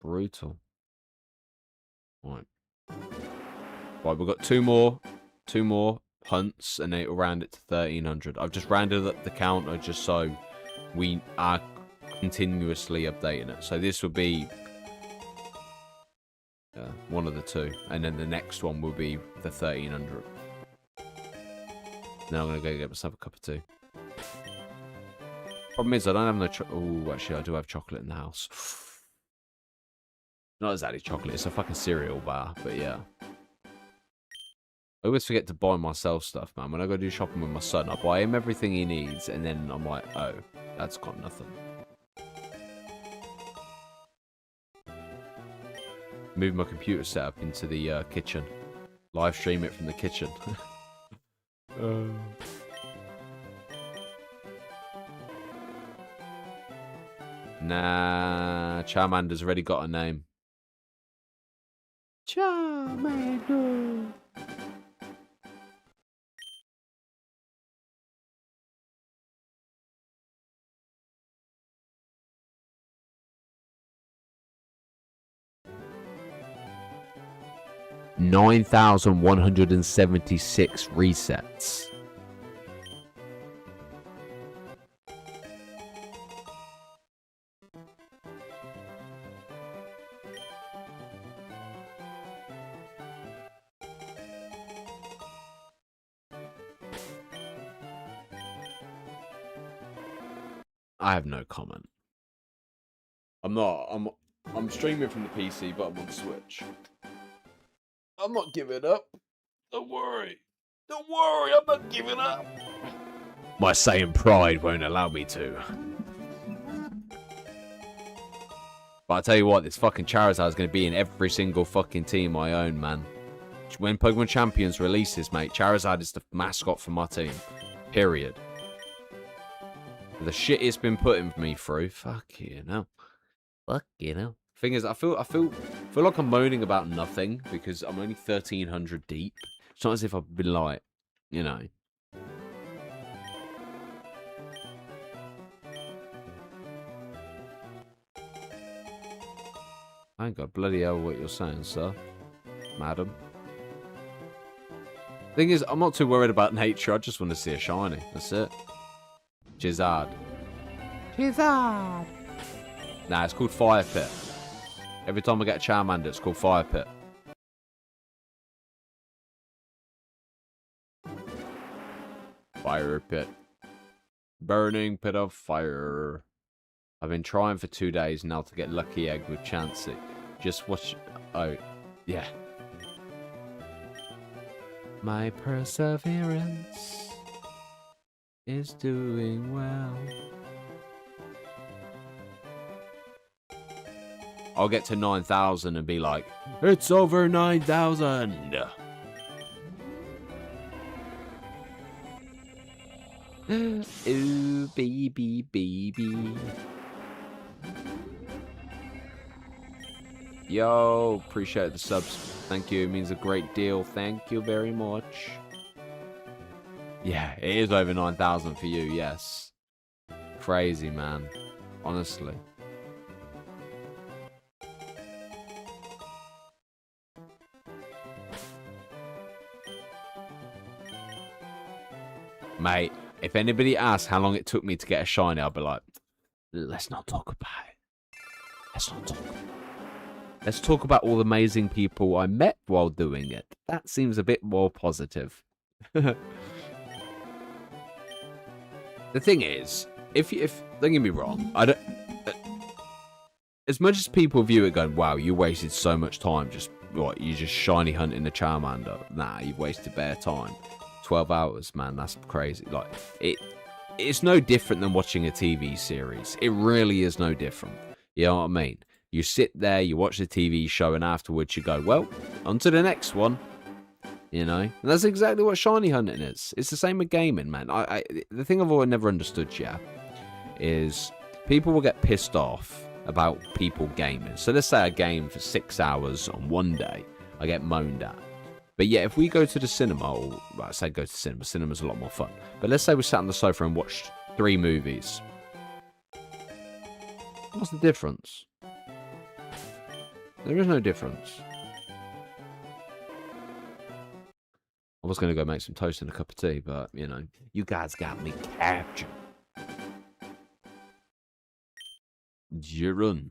S1: Brutal. Right. Right, we've got two more hunts, and it'll round it to 1,300. I've just rounded up the counter just so we are continuously updating it. So this will be one of the two, and then the next one will be the 1,300. Now I'm gonna go get myself a cup of tea. Problem is, I don't have no oh, actually, I do have chocolate in the house. Not exactly chocolate, it's a fucking cereal bar, but yeah. I always forget to buy myself stuff, man. When I go do shopping with my son, I buy him everything he needs, and then I'm like, oh, that's got nothing. Move my computer setup into the kitchen. Live stream it from the kitchen. Nah, Charmander's already got a name. Charmander. $9,176 resets. I have no comment. I'm streaming from the PC, but I'm on Switch. I'm not giving up. Don't worry. Don't worry, I'm not giving up. My Saiyan pride won't allow me to. But I tell you what, this fucking Charizard is going to be in every single fucking team I own, man. When Pokemon Champions releases, mate, Charizard is the mascot for my team. Period. The shit it's been putting me through. Fuck you know. Fuck you know. Thing is, I feel like I'm moaning about nothing because I'm only 1,300 deep. It's not as if I've been like, you know. I ain't got bloody hell what you're saying, sir. Madam. Thing is, I'm not too worried about nature. I just want to see a shiny. That's it. Jizzard. Jizzard. Nah, it's called Fire Pit. Every time I get a Charmander, it's called Fire Pit. Fire Pit. Burning Pit of Fire. I've been trying for 2 days now to get Lucky Egg with Chansey. Just watch... Oh, yeah. My perseverance is doing well. I'll get to 9,000 and be like, it's over 9,000. Ooh, baby, baby. Yo, appreciate the subs. Thank you. It means a great deal. Thank you very much. Yeah, it is over 9,000 for you, yes. Crazy, man. Honestly. Mate, if anybody asks how long it took me to get a shiny, I'll be like, let's not talk about it. Let's not talk about it. Let's talk about all the amazing people I met while doing it. That seems a bit more positive. The thing is, if don't get me wrong, I don't. As much as people view it going, wow, you wasted so much time, just what, you just shiny hunting the Charmander. Nah, you've wasted bare time. 12 hours, man, that's crazy. Like, it's no different than watching a TV series. It really is no different. You know what I mean? You sit there, you watch the TV show, and afterwards you go, well, on to the next one. You know? And that's exactly what shiny hunting is. It's the same with gaming, man. The thing I've always never understood, yeah, is people will get pissed off about people gaming. So let's say I game for 6 hours on one day. I get moaned at. But yeah, if we go to the cinema, or well, I say go to cinema, cinema's a lot more fun. But let's say we sat on the sofa and watched 3 movies. What's the difference? There is no difference. I was going to go make some toast and a cup of tea, but, you know, you guys got me captured. Jirun.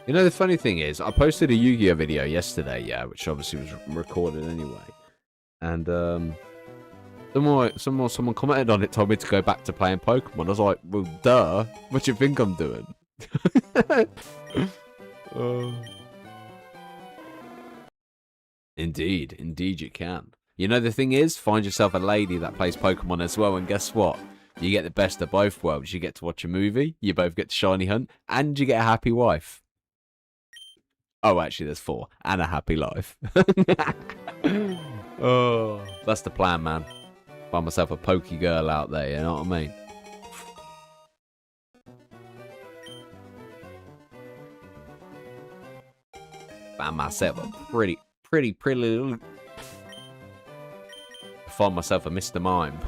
S1: You know, the funny thing is, I posted a Yu-Gi-Oh video yesterday, yeah, which obviously was recorded anyway. And, someone commented on it, told me to go back to playing Pokemon. I was like, well, duh. What do you think I'm doing? Indeed you can. You know, the thing is, find yourself a lady that plays Pokemon as well, and guess what? You get the best of both worlds. You get to watch a movie, you both get to shiny hunt, and you get a happy wife. Oh, actually, there's 4. And a happy life. Oh, that's the plan, man. Find myself a pokey girl out there, you know what I mean? Find myself a pretty little... Find myself a Mr. Mime.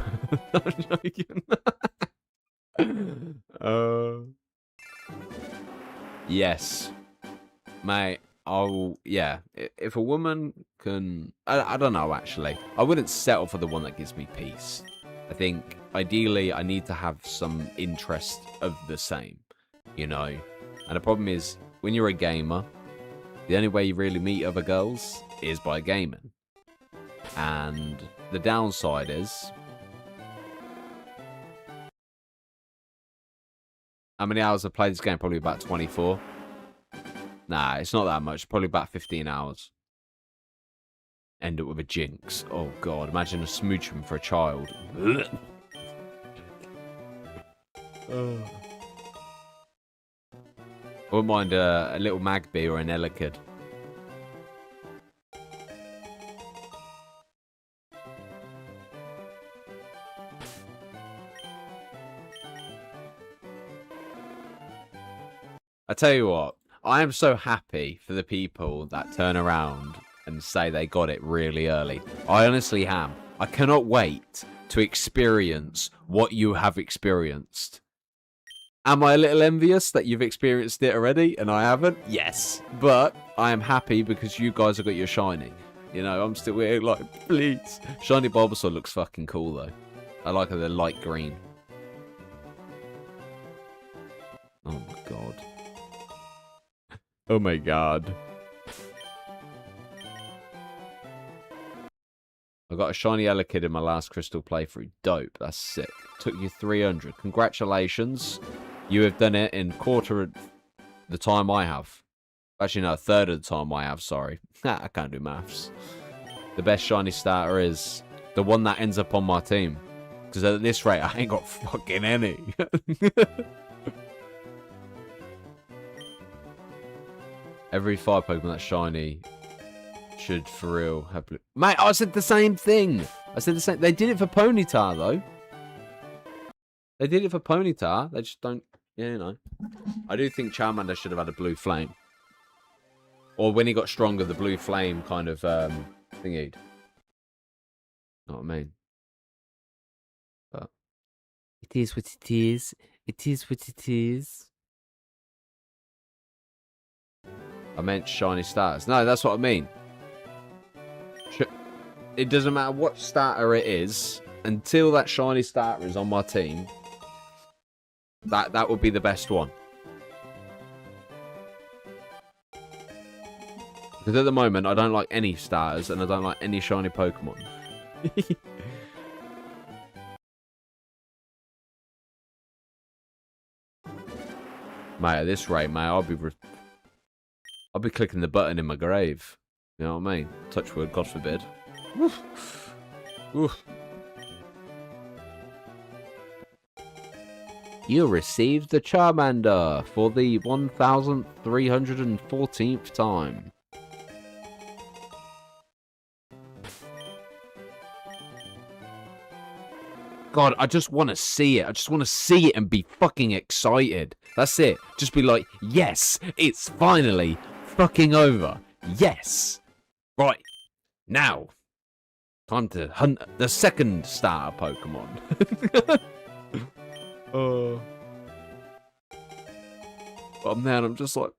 S1: Yes. Mate, yeah. If a woman can... I don't know, actually. I wouldn't settle for the one that gives me peace. I think, ideally, I need to have some interest of the same. You know? And the problem is, when you're a gamer, the only way you really meet other girls is by gaming. And the downside is... How many hours I've played this game? Probably about 24. Nah, it's not that much. Probably about 15 hours. End up with a jinx. Oh, God. Imagine a smooching for a child. I wouldn't mind a little Magby or an Elekid. I tell you what, I am so happy for the people that turn around and say they got it really early. I honestly am. I cannot wait to experience what you have experienced. Am I a little envious that you've experienced it already and I haven't? Yes. But I am happy because you guys have got your shiny. You know, I'm still here like, please. Shiny Bulbasaur looks fucking cool though. I like the light green. Oh my god. Oh my god. I got a shiny Elekid in my last crystal playthrough. Dope. That's sick. Took you 300. Congratulations. You have done it in quarter of the time I have. Actually, no, a third of the time I have, sorry. I can't do maths. The best shiny starter is the one that ends up on my team. Because at this rate, I ain't got fucking any. Every 5 Pokemon that's shiny should, for real, have blue. Mate, I said the same thing. I said the same. They did it for Ponyta, though. They did it for Ponyta. They just don't, you know. I do think Charmander should have had a blue flame. Or when he got stronger, the blue flame kind of thingied. Know what I mean? But it is what it is. It is what it is. I meant shiny starters. No, that's what I mean. It doesn't matter what starter it is. Until that shiny starter is on my team, that would be the best one. Because at the moment, I don't like any starters, and I don't like any shiny Pokemon. Mate, at this rate, mate, I'll be clicking the button in my grave. You know what I mean? Touch wood, God forbid. Oof. Oof. You received the Charmander for the 1314th time. God, I just want to see it. I just want to see it and be fucking excited. That's it. Just be like, yes, it's finally fucking over. Yes. Right. Now. Time to hunt the second starter Pokemon. But I'm there and I'm just like...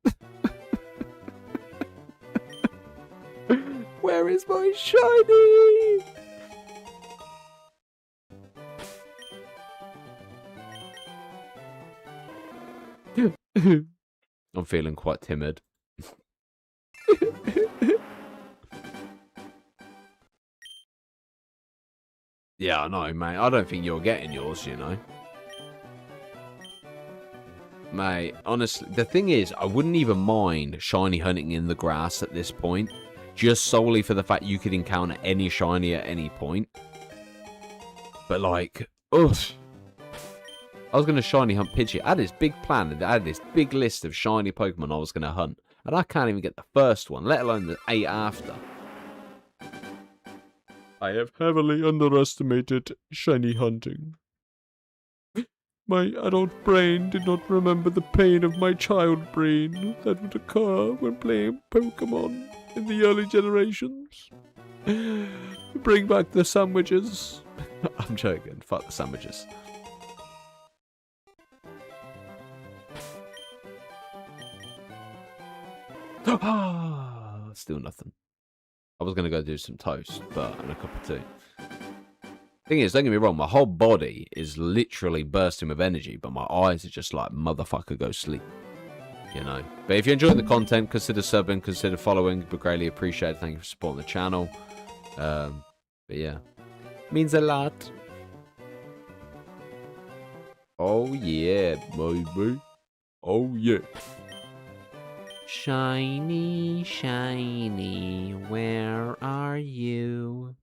S1: Where is my shiny? I'm feeling quite timid. Yeah, I know, mate. I don't think you're getting yours, you know. Mate, honestly, the thing is, I wouldn't even mind shiny hunting in the grass at this point. Just solely for the fact you could encounter any shiny at any point. But, like, ugh. I was going to shiny hunt Pidgey. I had this big plan. I had this big list of shiny Pokemon I was going to hunt. And I can't even get the first one, let alone the 8 after. I have heavily underestimated shiny hunting. My adult brain did not remember the pain of my child brain that would occur when playing Pokemon in the early generations. Bring back the sandwiches. I'm joking. Fuck the sandwiches. Still nothing. I was going to go do some toast, but and a cup of tea. Thing is, don't get me wrong, my whole body is literally bursting with energy, but my eyes are just like, motherfucker, go sleep. You know? But if you're enjoying the content, consider subbing, consider following. But greatly appreciated. Thank you for supporting the channel. But yeah. Means a lot. Oh yeah, baby. Oh yeah. Shiny, shiny, where are you?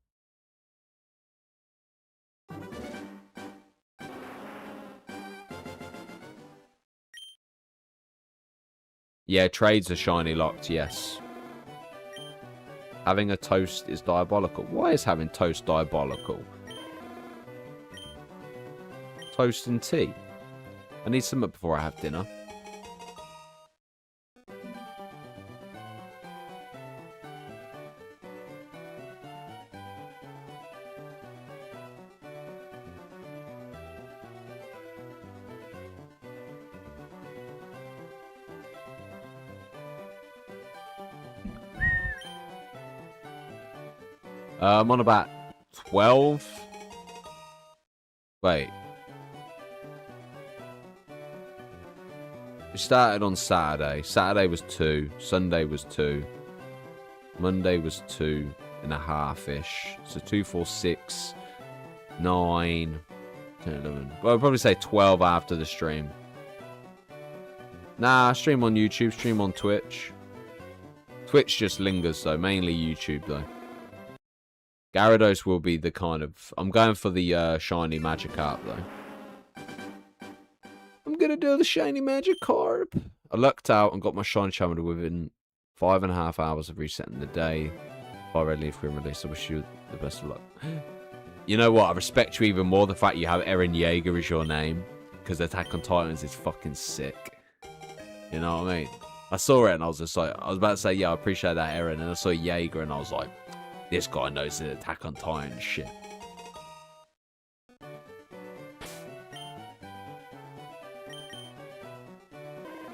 S1: Yeah, trades are shiny locked, yes. Having a toast is diabolical. Why is having toast diabolical? Toast and tea. I need some before I have dinner. I'm on about 12. Wait. We started on Saturday. Saturday was 2. Sunday was 2. Monday was 2.5-ish. So 2, 4, 6, 9, 10, 11. Well, I'd probably say 12 after the stream. Nah, stream on YouTube, stream on Twitch. Twitch just lingers though, mainly YouTube though. Gyarados will be the kind of... I'm going for the shiny Magikarp, though. I'm going to do the shiny Magikarp. I lucked out and got my shiny Charmander within 5.5 hours of resetting the day. By Red Leaf Green Release, I wish you the best of luck. You know what? I respect you even more the fact you have Eren Yeager as your name. Because Attack on Titans is fucking sick. You know what I mean? I saw it and I was just like... I was about to say, yeah, I appreciate that, Eren. And I saw Yeager and I was like... This guy knows the Attack on Titan shit.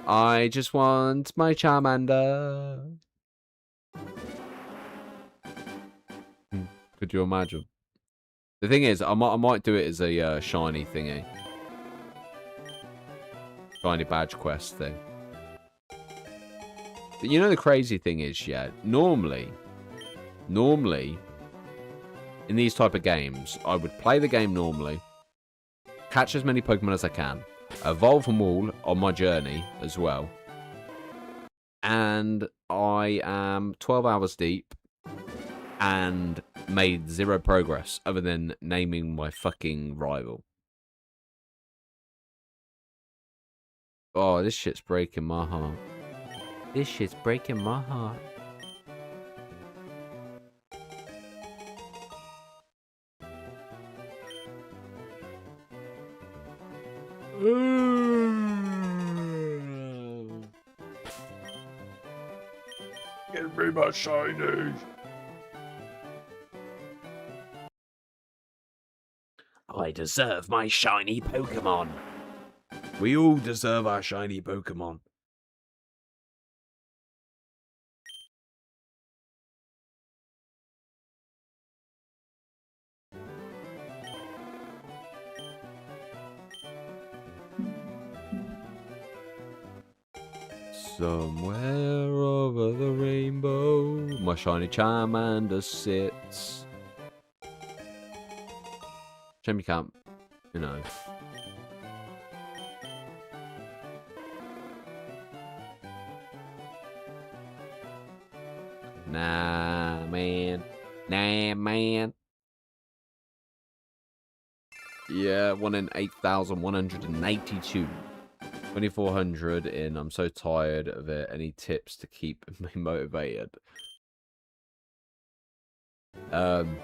S1: I just want my Charmander. Could you imagine? The thing is, I might do it as a shiny thingy. Shiny badge quest thing. But you know the crazy thing is, yeah, normally, in these type of games, I would play the game normally, catch as many Pokemon as I can, evolve them all on my journey as well, and I am 12 hours deep and made 0 progress other than naming my fucking rival. Oh, this shit's breaking my heart. This shit's breaking my heart. Give me my shiny. I deserve my shiny Pokemon. We all deserve our shiny Pokemon. Somewhere over the rainbow, my shiny Charmander sits. Shame you can't, you know. Nah, man. Nah, man. Yeah, 1 in 8,182. 2,400 in. I'm so tired of it. Any tips to keep me motivated? I'm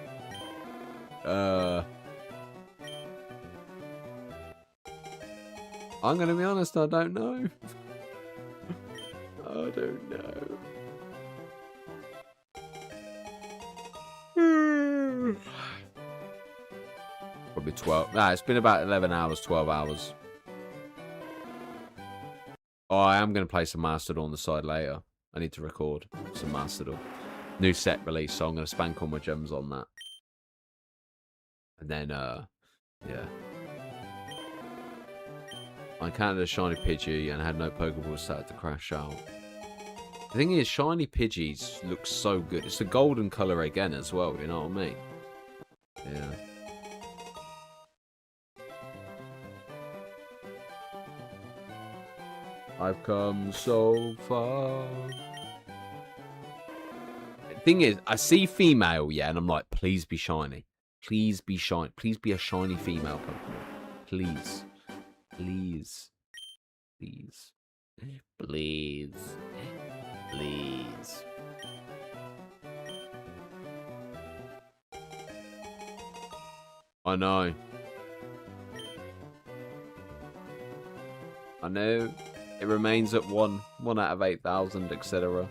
S1: gonna be honest, I don't know. I don't know. Probably 12. Nah, it's been about 11 hours, 12 hours. Oh, I am going to play some Mastodon on the side later. I need to record some Mastodon. New set release, so I'm going to spank all my gems on that. And then, yeah. I encountered a shiny Pidgey and had no Pokeballs, started to crash out. The thing is, shiny Pidgeys look so good. It's the golden colour again as well, you know what I mean? Yeah. I've come so far. The thing is, I see female, yeah, and I'm like, please be shiny. Please be shiny. Please be a shiny female Pokemon. Please. Please. Please. Please. Please. I know. I know. It remains at 1 out of 8,000, etc.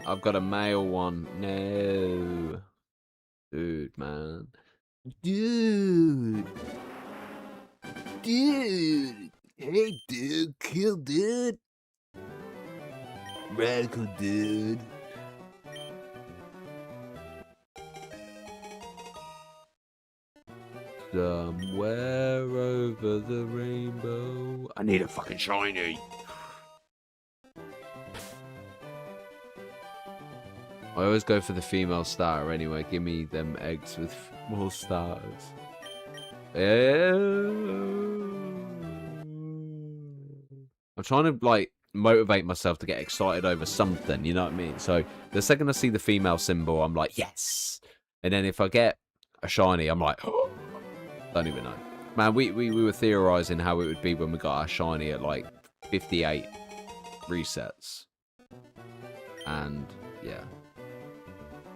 S1: I've got a male one. No. Dude, man. Dude. Dude. Hey, dude. Cool, dude. Radical, dude. Somewhere over the rainbow. I need a fucking shiny. I always go for the female starter anyway. Give me them eggs with more starters. I'm trying to, like, motivate myself to get excited over something, you know what I mean? So, the second I see the female symbol, I'm like, yes! And then if I get a shiny, I'm like, oh, don't even know. Man, we were theorizing how it would be when we got our shiny at, like, 58 resets. And, yeah.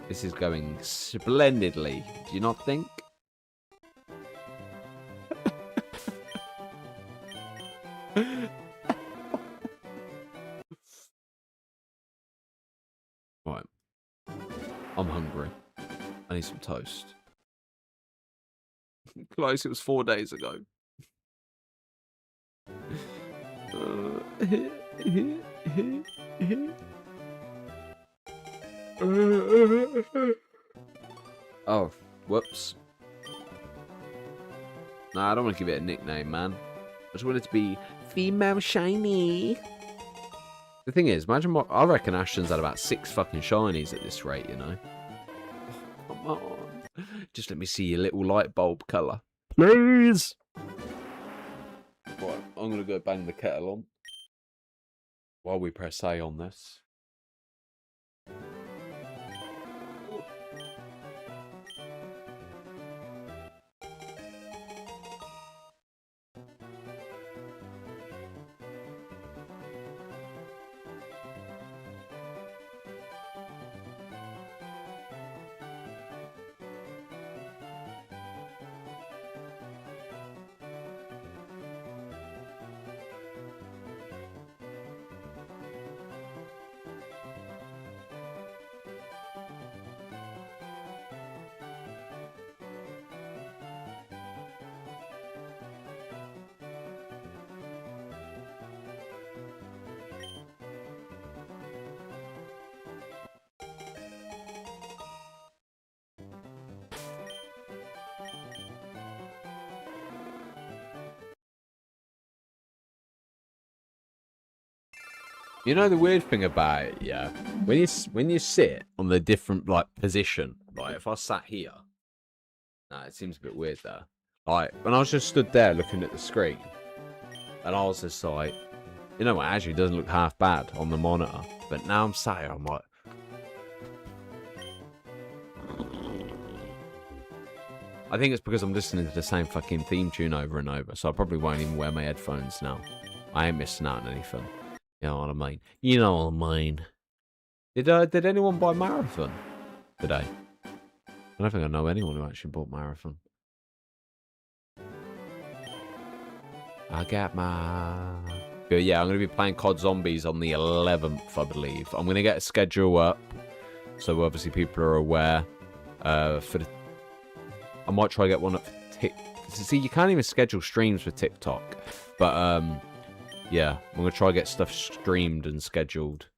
S1: This is going splendidly. Do you not think? Right. I'm hungry. I need some toast. Close, it was 4 days ago. Oh, whoops. Nah, I don't want to give it a nickname, man. I just want it to be female shiny. The thing is, imagine what I reckon Ashton's had about 6 fucking shinies at this rate, you know. Oh, come on. Just let me see your little light bulb colour. Please. Right, I'm gonna go bang the kettle on while we press A on this. You know the weird thing about it, yeah? When you sit on the different like position, like if I sat here, nah, it seems a bit weird there. Like when I was just stood there looking at the screen, and I was just like, you know what? Actually, it doesn't look half bad on the monitor. But now I'm sat here, I'm like, I think it's because I'm listening to the same fucking theme tune over and over, so I probably won't even wear my headphones now. I ain't missing out on anything. You know what I mean? You know what I mean? Did anyone buy Marathon today? I don't think I know anyone who actually bought Marathon. I got my... But yeah, I'm going to be playing COD Zombies on the 11th, I believe. I'm going to get a schedule up, so obviously people are aware. For the... I might try to get one up for See, you can't even schedule streams for TikTok. But, yeah, I'm going to try to get stuff streamed and scheduled.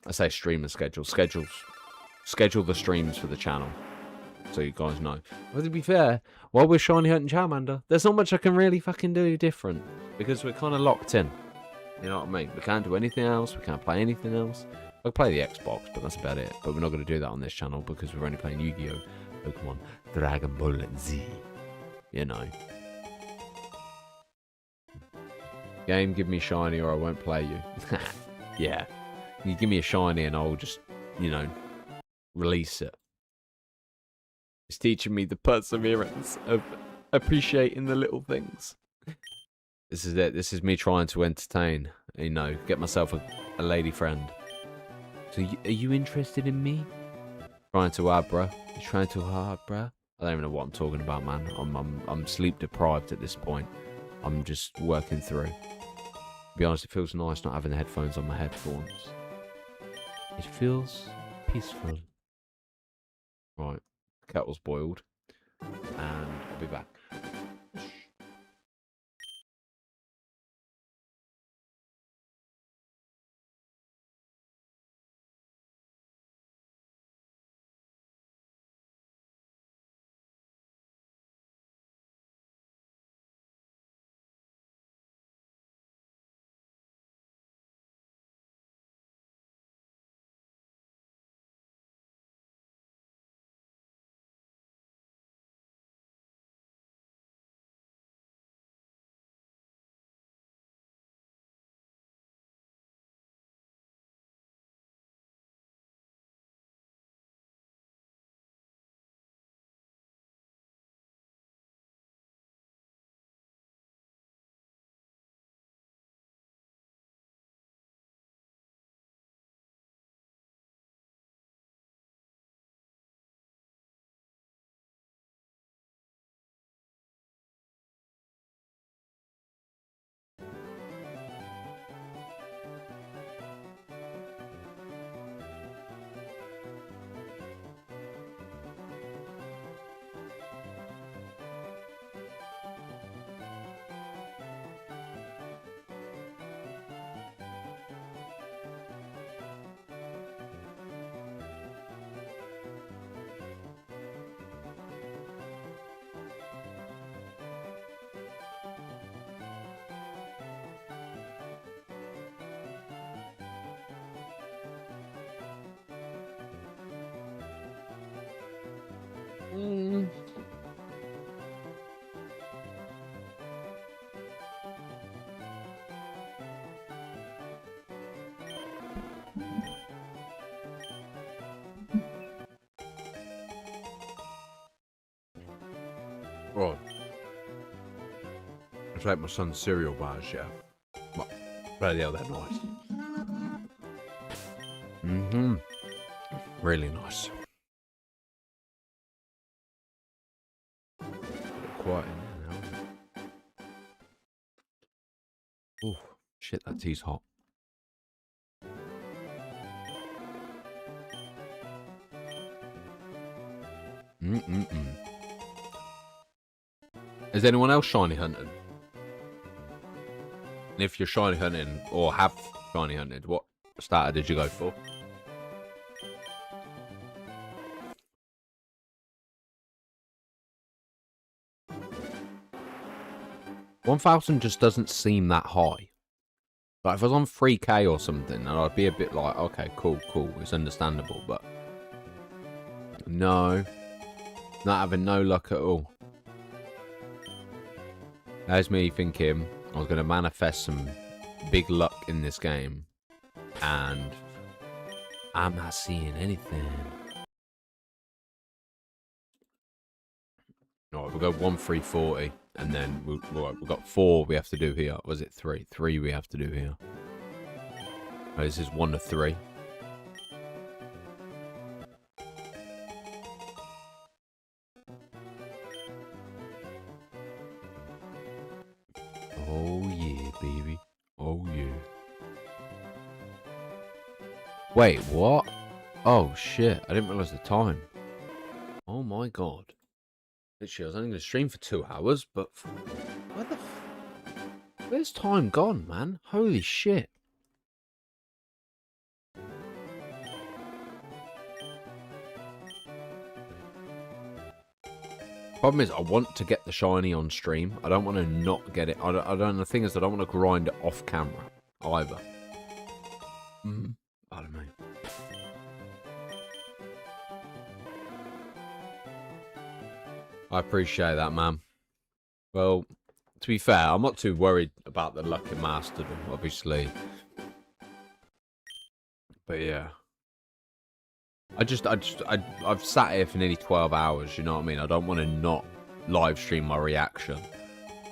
S1: I say stream and schedule. Schedule the streams for the channel. So you guys know. Well, to be fair, while we're shiny hunting Charmander, there's not much I can really fucking do different. Because we're kind of locked in. You know what I mean? We can't do anything else. We can't play anything else. I can play the Xbox, but that's about it. But we're not going to do that on this channel because we're only playing Yu-Gi-Oh! Pokemon Dragon Ball Z. You know. Game, give me shiny or I won't play you. Yeah. You give me a shiny and I'll just, you know, release it. It's teaching me the perseverance of appreciating the little things. This is it. This is me trying to entertain, you know, get myself a lady friend. So, are you interested in me? Trying too hard, bruh. You're trying too hard, bruh. I don't even know what I'm talking about, man. I'm sleep deprived at this point. I'm just working through. To be honest, it feels nice not having the headphones on my head for once. It feels peaceful. Right. Kettle's boiled. And I'll be back. Right. It's like my son's cereal bars, yeah. What? Bloody hell, they're nice. Mm-hmm. Really nice. Quiet in there now. Oh, shit, that tea's hot. Is anyone else shiny hunting? And if you're shiny hunting or have shiny hunted, what starter did you go for? $1,000 just doesn't seem that high. Like, if I was on 3K or something, then I'd be a bit like, okay, cool, it's understandable, but no, not having no luck at all. There's me thinking I was going to manifest some big luck in this game, and I'm not seeing anything. All right, we'll go 1, 3, 40, and then we've got 4 we have to do here. Was it 3? 3 we have to do here. Oh, this is 1 to 3. Oh yeah, baby. Oh yeah. Wait, what? Oh shit! I didn't realize the time. Oh my god. Literally, I was only going to stream for 2 hours, but where the where's time gone, man? Holy shit. Problem is, I want to get the shiny on stream. I don't want to not get it. I don't. The thing is, I don't want to grind it off camera either. I don't know. I appreciate that, man. Well, to be fair, I'm not too worried about the luck in Masterdom, obviously. But yeah. I've sat here for nearly 12 hours, you know what I mean? I don't want to not live stream my reaction.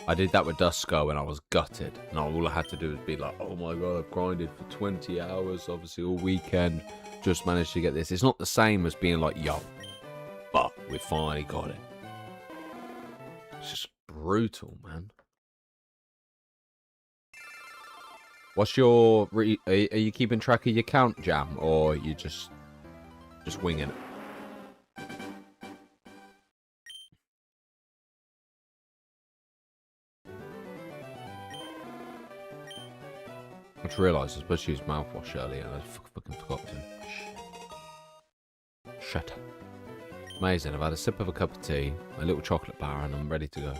S1: I did that with Dusko and I was gutted. And all I had to do was be like, oh my god, I've grinded for 20 hours, obviously all weekend. Just managed to get this. It's not the same as being like, yo, but we finally got it. It's just brutal, man. What's your... Are you keeping track of your count, Jam? Or you just winging it? I just realised I was supposed to use mouthwash earlier and I fucking forgot to. Shut up. Amazing. I've had a sip of a cup of tea, a little chocolate bar, and I'm ready to go.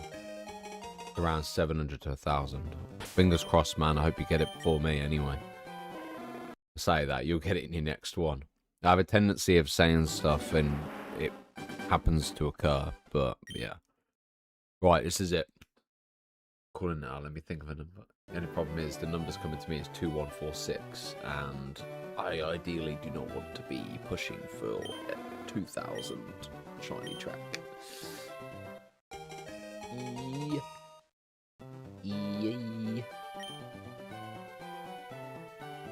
S1: Around 700 to 1,000. Fingers crossed, man. I hope you get it before me anyway. I say that, you'll get it in your next one. I have a tendency of saying stuff and it happens to occur, but yeah. Right, this is it. Calling now, let me think of a number. The only problem is the numbers coming to me is 2146, and I ideally do not want to be pushing for 2,000 shiny track.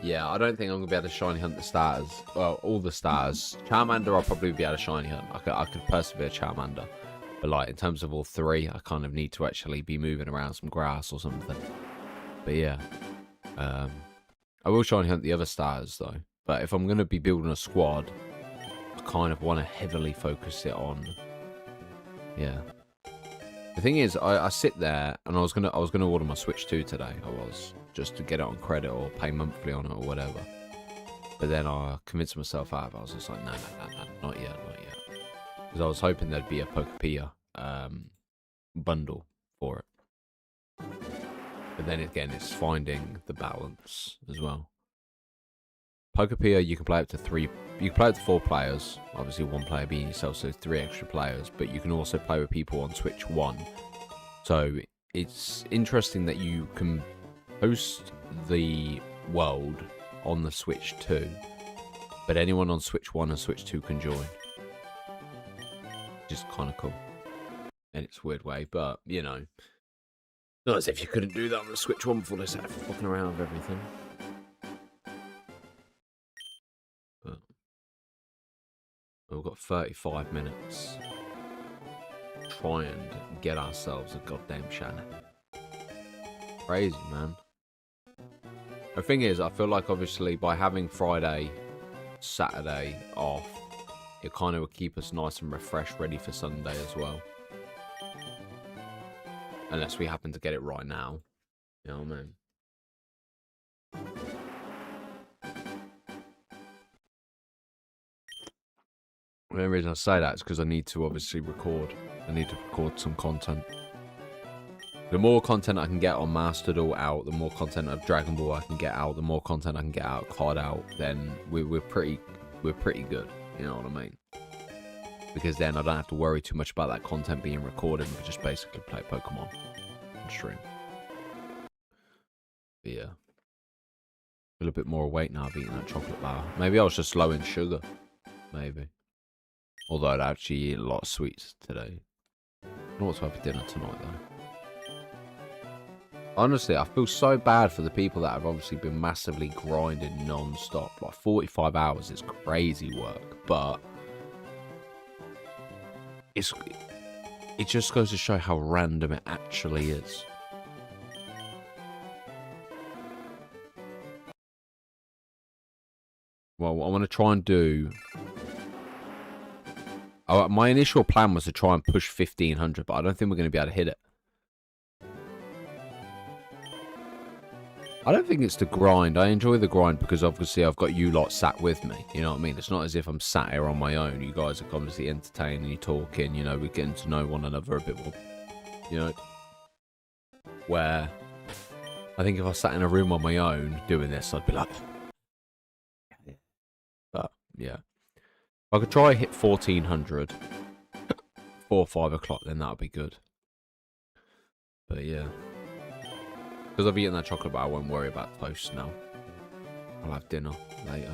S1: Yeah, I don't think I'm going to be able to shiny hunt the stars. Well, all the stars. Charmander, I'll probably be able to shiny hunt. I could persevere Charmander. But, like, in terms of all 3, I kind of need to actually be moving around some grass or something. But, yeah. I will shiny hunt the other stars, though. But if I'm going to be building a squad, I kind of want to heavily focus it on... Yeah. The thing is, I sit there, and I was gonna order my Switch 2 today. I was, just to get it on credit or pay monthly on it or whatever. But then I convinced myself out of it. I was just like, no, not yet. Because I was hoping there'd be a Pokepia bundle for it. But then again, it's finding the balance as well. Pokepia, you can play up to 3. You can play up to 4 players. Obviously, 1 player being yourself, so 3 extra players. But you can also play with people on Switch 1. So it's interesting that you can host the world on the Switch 2, but anyone on Switch 1 and Switch 2 can join. Just kind of cool. In its weird way, but, you know. Not as if you couldn't do that on the Switch 1 before they started fucking around with everything. But we've got 35 minutes. Try and get ourselves a goddamn shiny. Crazy, man. The thing is, I feel like obviously by having Friday, Saturday off, it kind of will keep us nice and refreshed, ready for Sunday as well. Unless we happen to get it right now. You know what I mean? The only reason I say that is because I need to obviously record. I need to record some content. The more content I can get on Mastered All out, the more content of Dragon Ball I can get out, the more content I can get out, Card out, then we're pretty good. You know what I mean? Because then I don't have to worry too much about that content being recorded. We can just basically play Pokemon on stream. But yeah. A little bit more awake now. I've eaten that chocolate bar. Maybe I was just low in sugar. Maybe. Although I'd actually eat a lot of sweets today. I don't know what to have for dinner tonight though. Honestly, I feel so bad for the people that have obviously been massively grinding non-stop. Like 45 hours is crazy work, but it just goes to show how random it actually is. Well, what I want to try and do... my initial plan was to try and push 1500, but I don't think we're going to be able to hit it. I don't think it's the grind. I enjoy the grind because obviously I've got you lot sat with me. You know what I mean? It's not as if I'm sat here on my own. You guys are obviously entertaining, you're talking, you know, we're getting to know one another a bit more. You know? Where I think if I sat in a room on my own doing this, I'd be like... But, yeah. If I could try hit 1400 4 or 5 o'clock, then that would be good. But, yeah. Because I've eaten that chocolate bar, I won't worry about toast now. I'll have dinner later.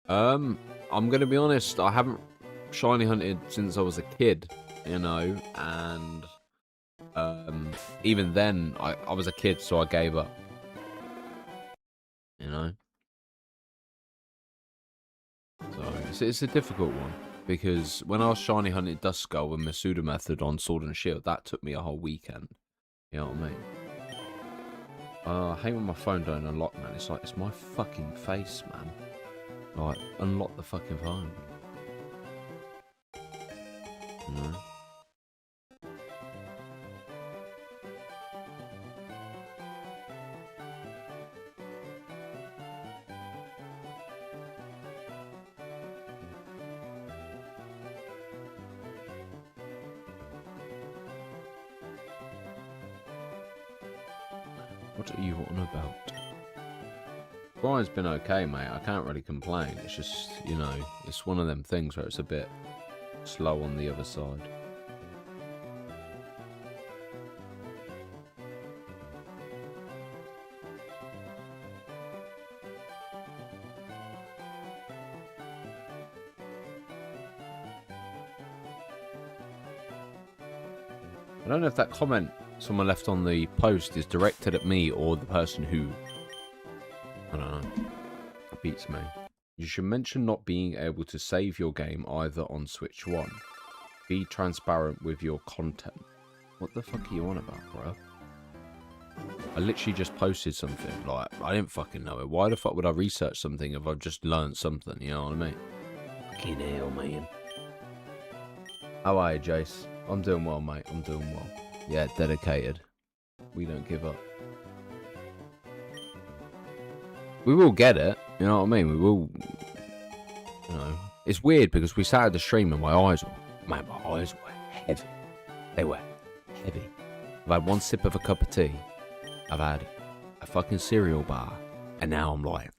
S1: I'm going to be honest, I haven't shiny hunted since I was a kid, you know, and even then, I was a kid, so I gave up. You know? So it's a difficult one, because when I was shiny hunting Duskull with Masuda method on Sword and Shield, that took me a whole weekend. You know what I mean? I hate when my phone don't unlock, man. It's like, it's my fucking face, man. Like, unlock the fucking phone. You know? What are you on about? Brian's been okay, mate. I can't really complain. It's just, you know, it's one of them things where it's a bit slow on the other side. I don't know if that comment someone left on the post is directed at me or the person who, I don't know, beats me. You should mention not being able to save your game either on Switch 1. Be transparent with your content. What the fuck are you on about, bro? I literally just posted something. Like, I didn't fucking know it. Why the fuck would I research something if I've just learned something? You know what I mean? Fucking hell, man. How are you, Jace? I'm doing well, mate. I'm doing well. Yeah, dedicated. We don't give up. We will get it. You know what I mean? We will. You know, it's weird because we sat at the stream and my eyes were heavy. They were heavy. I've had one sip of a cup of tea. I've had a fucking cereal bar, and now I'm like,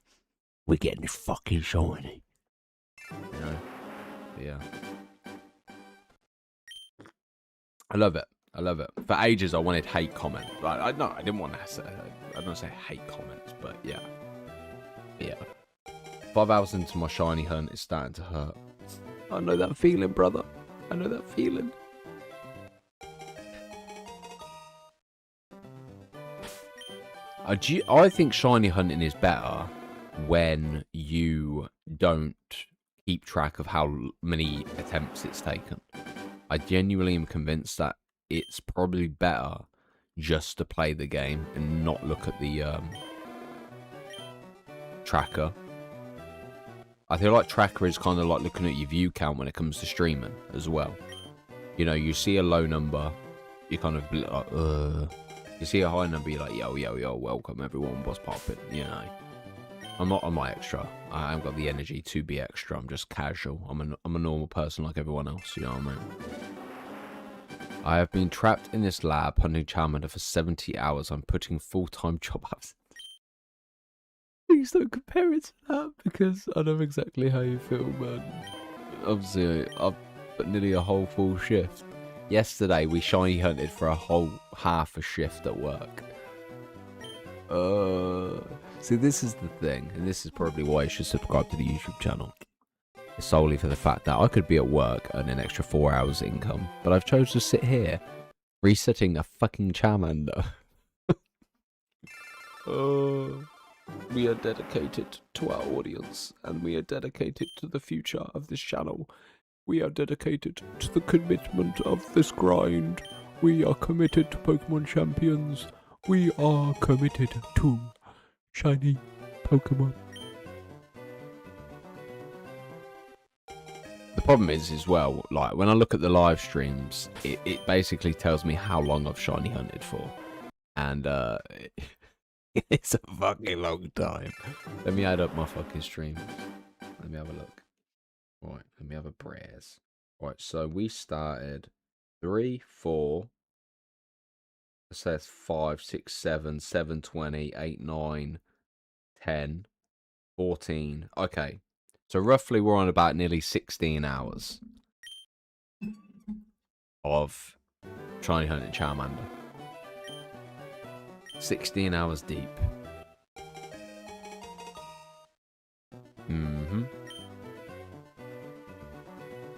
S1: we're getting fucking shiny. You know? But yeah. I love it. I love it. For ages, I wanted hate comments. I didn't want to say. I don't say hate comments, but yeah. Yeah. 5 hours into my shiny hunt, it's starting to hurt. I know that feeling, brother. I know that feeling. I think shiny hunting is better when you don't keep track of how many attempts it's taken. I genuinely am convinced that it's probably better just to play the game and not look at the tracker. I feel like tracker is kind of like looking at your view count when it comes to streaming as well. You know, you see a low number, you kind of like, You see a high number, you're like, yo, welcome everyone, what's poppin', you know. I'm not extra. I haven't got the energy to be extra. I'm just casual. I'm a normal person like everyone else, you know what I mean? I have been trapped in this lab hunting Charmander for 70 hours. I'm putting full-time job hours. Please don't compare it to that, because I know exactly how you feel, man. Obviously, I've put nearly a whole full shift. Yesterday, we shiny hunted for a whole half a shift at work. See, this is the thing, and this is probably why you should subscribe to the YouTube channel. It's solely for the fact that I could be at work and an extra 4 hours income, but I've chosen to sit here, resetting a fucking Charmander. We are dedicated to our audience, and we are dedicated to the future of this channel. We are dedicated to the commitment of this grind. We are committed to Pokemon Champions. We are committed to shiny Pokemon. The problem is, as well, like, when I look at the live streams, it basically tells me how long I've shiny hunted for. And, it's a fucking long time. Let me add up my fucking streams. Let me have a look. Right, let me have a browse. Right, so we started 3, 4. Let's say it's 5, 6, 7, 7, 20, 8, 9, 10, 14. Okay, so roughly we're on about nearly 16 hours of trying to hunt a Charmander. 16 hours deep.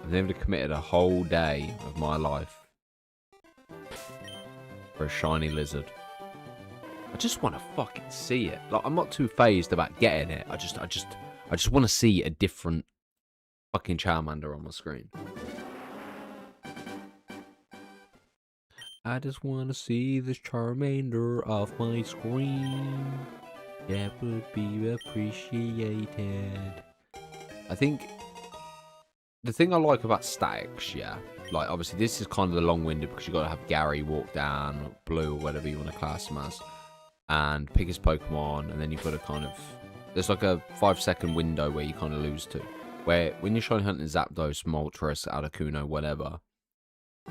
S1: I've never committed a whole day of my life for a shiny lizard. I just want to fucking see it. Like, I'm not too phased about getting it. I just want to see a different fucking Charmander on my screen. I just want to see this Charmander off my screen. That would be appreciated. I think the thing I like about statics, yeah, like, obviously this is kind of the long-winded because you got to have Gary walk down, or Blue, or whatever you want to class him as, and pick his Pokemon, and then you've got to kind of, there's like a 5-second window where you kind of lose to, where when you're shiny hunting Zapdos, Moltres, Articuno, whatever,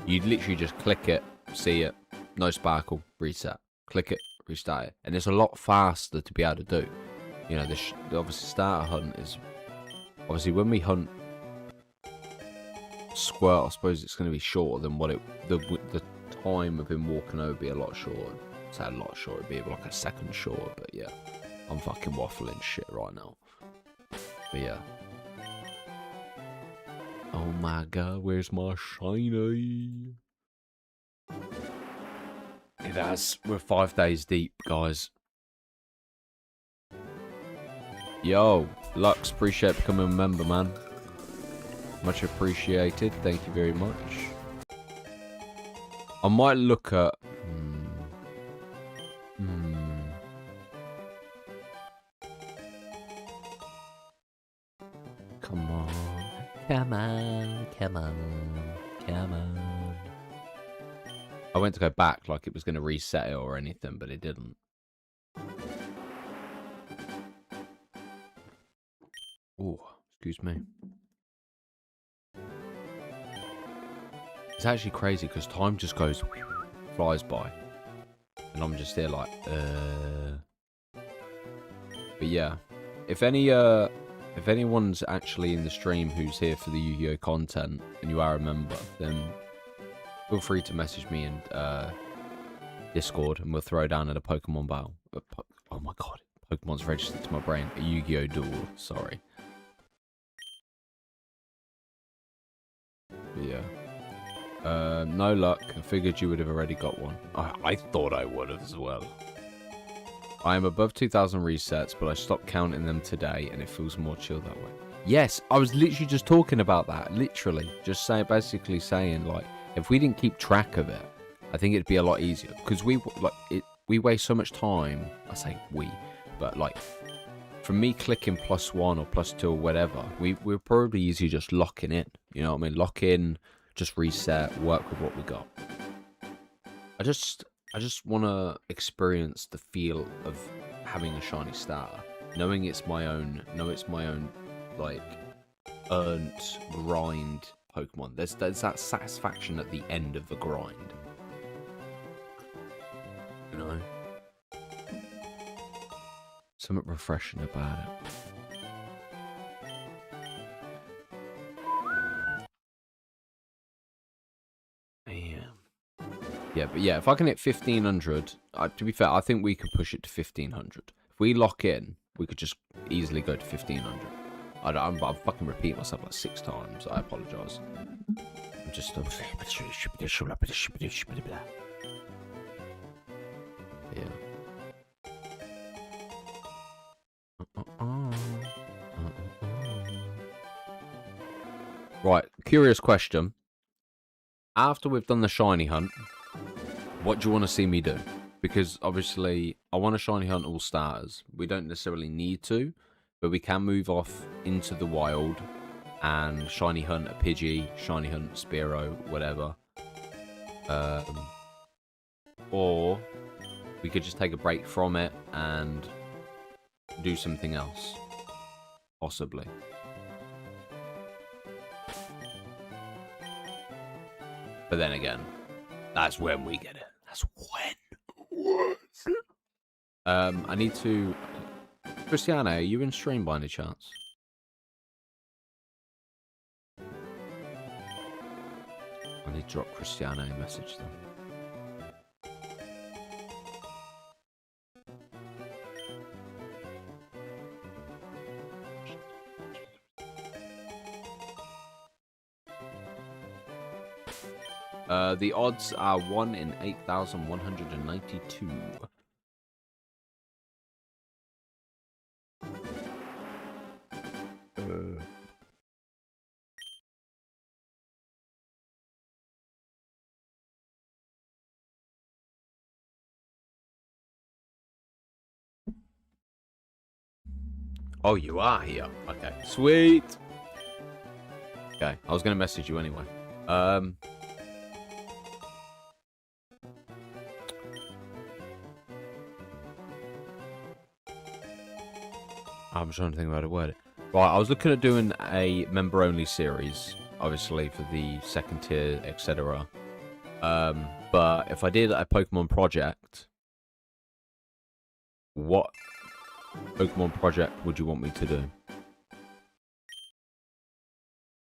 S1: you literally just click it, see it, no sparkle, reset, click it, restart it, and it's a lot faster to be able to do. You know, the obviously starter hunt is, obviously when we hunt Squirt, I suppose it's going to be shorter than what the time of him walking over would be a lot shorter. I'd say a lot shorter, it'd be like a second shorter, but yeah, I'm fucking waffling shit right now. But yeah. Oh my god, where's my shiny? It has. We're 5 days deep, guys. Yo, Lux, appreciate becoming a member, man. Much appreciated. Thank you very much. I might look at... Come on. Come on. Come on. Come on. I went to go back like it was going to reset it or anything, but it didn't. Oh, excuse me. It's actually crazy because time just goes, flies by. And I'm just there like, But yeah, if anyone's actually in the stream who's here for the Yu-Gi-Oh content and you are a member, then feel free to message me in Discord and we'll throw down at a Pokemon battle. Oh my god, Pokemon's registered to my brain. A Yu-Gi-Oh duel, sorry. But yeah. No luck. I figured you would have already got one. I thought I would have as well. I am above 2,000 resets, but I stopped counting them today, and it feels more chill that way. Yes, I was literally just talking about that. Literally, just basically saying, like, if we didn't keep track of it, I think it'd be a lot easier because we waste so much time. I say we, but like, for me clicking +1 or +2 or whatever, we're probably easier just locking in. You know what I mean? Lock in. Just reset, work with what we got. I just want to experience the feel of having a shiny starter, knowing it's my own, like, earned grind Pokemon. There's that satisfaction at the end of the grind. You know? Something refreshing about it. Yeah, but yeah, if I can hit 1500, to be fair, I think we could push it to 1500. If we lock in, we could just easily go to 1500. I'm fucking repeating myself like 6 times. I apologise. I'm just... Yeah. Right, curious question. After we've done the shiny hunt, what do you want to see me do? Because obviously, I want to shiny hunt all starters. We don't necessarily need to, but we can move off into the wild and shiny hunt a Pidgey, shiny hunt Spearow, whatever. Or we could just take a break from it and do something else, possibly. But then again, that's when we get it. That's when. I need to... Cristiano, are you in stream by any chance? I need to drop Cristiano a message then. The odds are 1 in 8,192. Oh, you are here. Okay, sweet. Okay, I was going to message you anyway. I'm trying to think about a word. Right, I was looking at doing a member-only series, obviously, for the second tier, etc. But if I did a Pokemon project, what Pokemon project would you want me to do?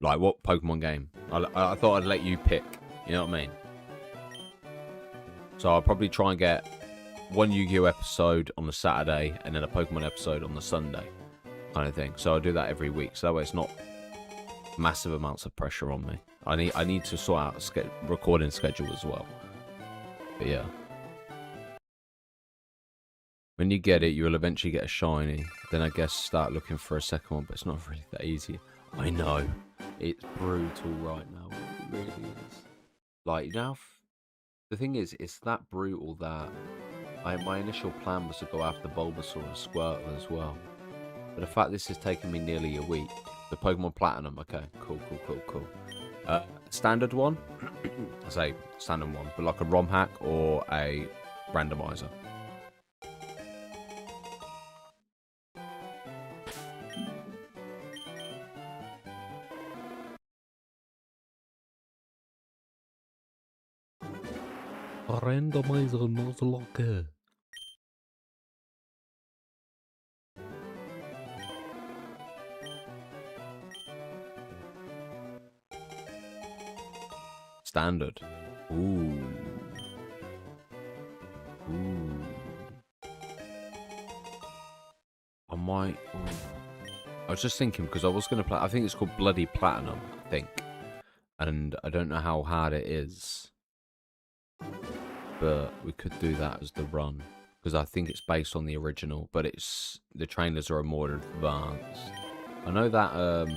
S1: Like, what Pokemon game? I thought I'd let you pick, you know what I mean? So I'll probably try and get one Yu-Gi-Oh episode on the Saturday and then a Pokemon episode on the Sunday, kind of thing. So I'll do that every week, so that way it's not massive amounts of pressure on me. I need to sort out a recording schedule as well. But yeah, when you get it, you will eventually get a shiny. Then I guess start looking for a second one, but it's not really that easy. I know it's brutal right now. It really is. Like, you know, the thing is, it's that brutal that my initial plan was to go after Bulbasaur and Squirtle as well. But the fact this has taken me nearly a week. The Pokemon Platinum, okay, cool. Standard one? I say standard one, but like a ROM hack or a randomizer. A randomizer, not locker. Standard. Ooh. I might... Ooh. I was just thinking, because I was going to play... I think it's called Bloody Platinum, I think. And I don't know how hard it is. But we could do that as the run. Because I think it's based on the original. But it's... The trainers are more advanced. I know that...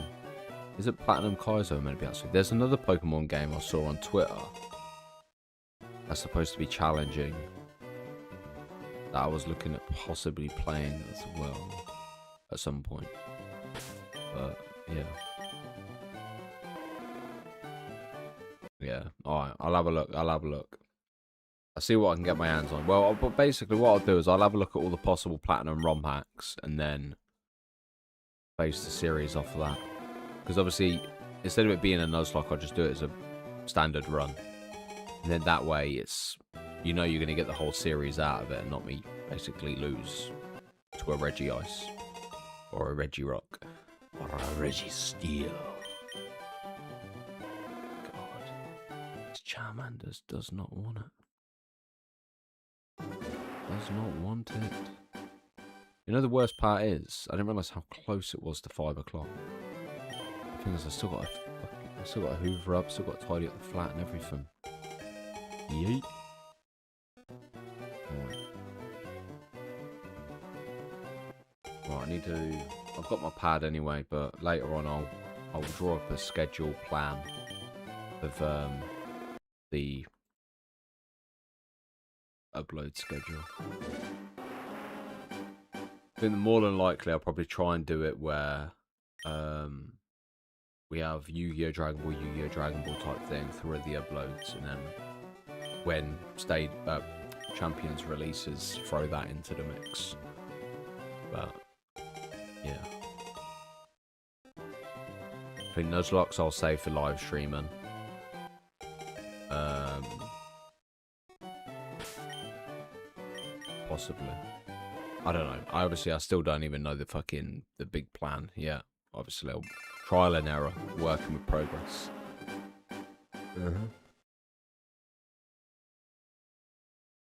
S1: Is it Platinum Kaizo, maybe, actually? There's another Pokemon game I saw on Twitter that's supposed to be challenging that I was looking at possibly playing as well at some point. But, yeah. Yeah, alright, I'll have a look. I'll see what I can get my hands on. Well, but basically what I'll do is I'll have a look at all the possible Platinum ROM hacks and then base the series off of that. Because obviously, instead of it being a Nuzlocke, I'll just do it as a standard run. And then that way, it's, you know, you're going to get the whole series out of it and not me basically lose to a Reggie Ice. Or a Reggie Rock. Or a Reggie Steel. God. This Charmander does not want it. Does not want it. You know the worst part is, I didn't realise how close it was to 5 o'clock. The thing is, I still got to hoover up, still got to tidy up the flat and everything. Yeet. Right, I need to. I've got my pad anyway, but later on I'll draw up a schedule plan of the upload schedule. I think more than likely I'll probably try and do it where we have Yu-Gi-Oh! Dragon Ball type thing through the uploads, and then when Champions releases, throw that into the mix. But yeah, I think Nuzlocks I'll save for live streaming. Possibly. I don't know. I still don't even know the big plan yet. Obviously, I'll trial and error, working with progress.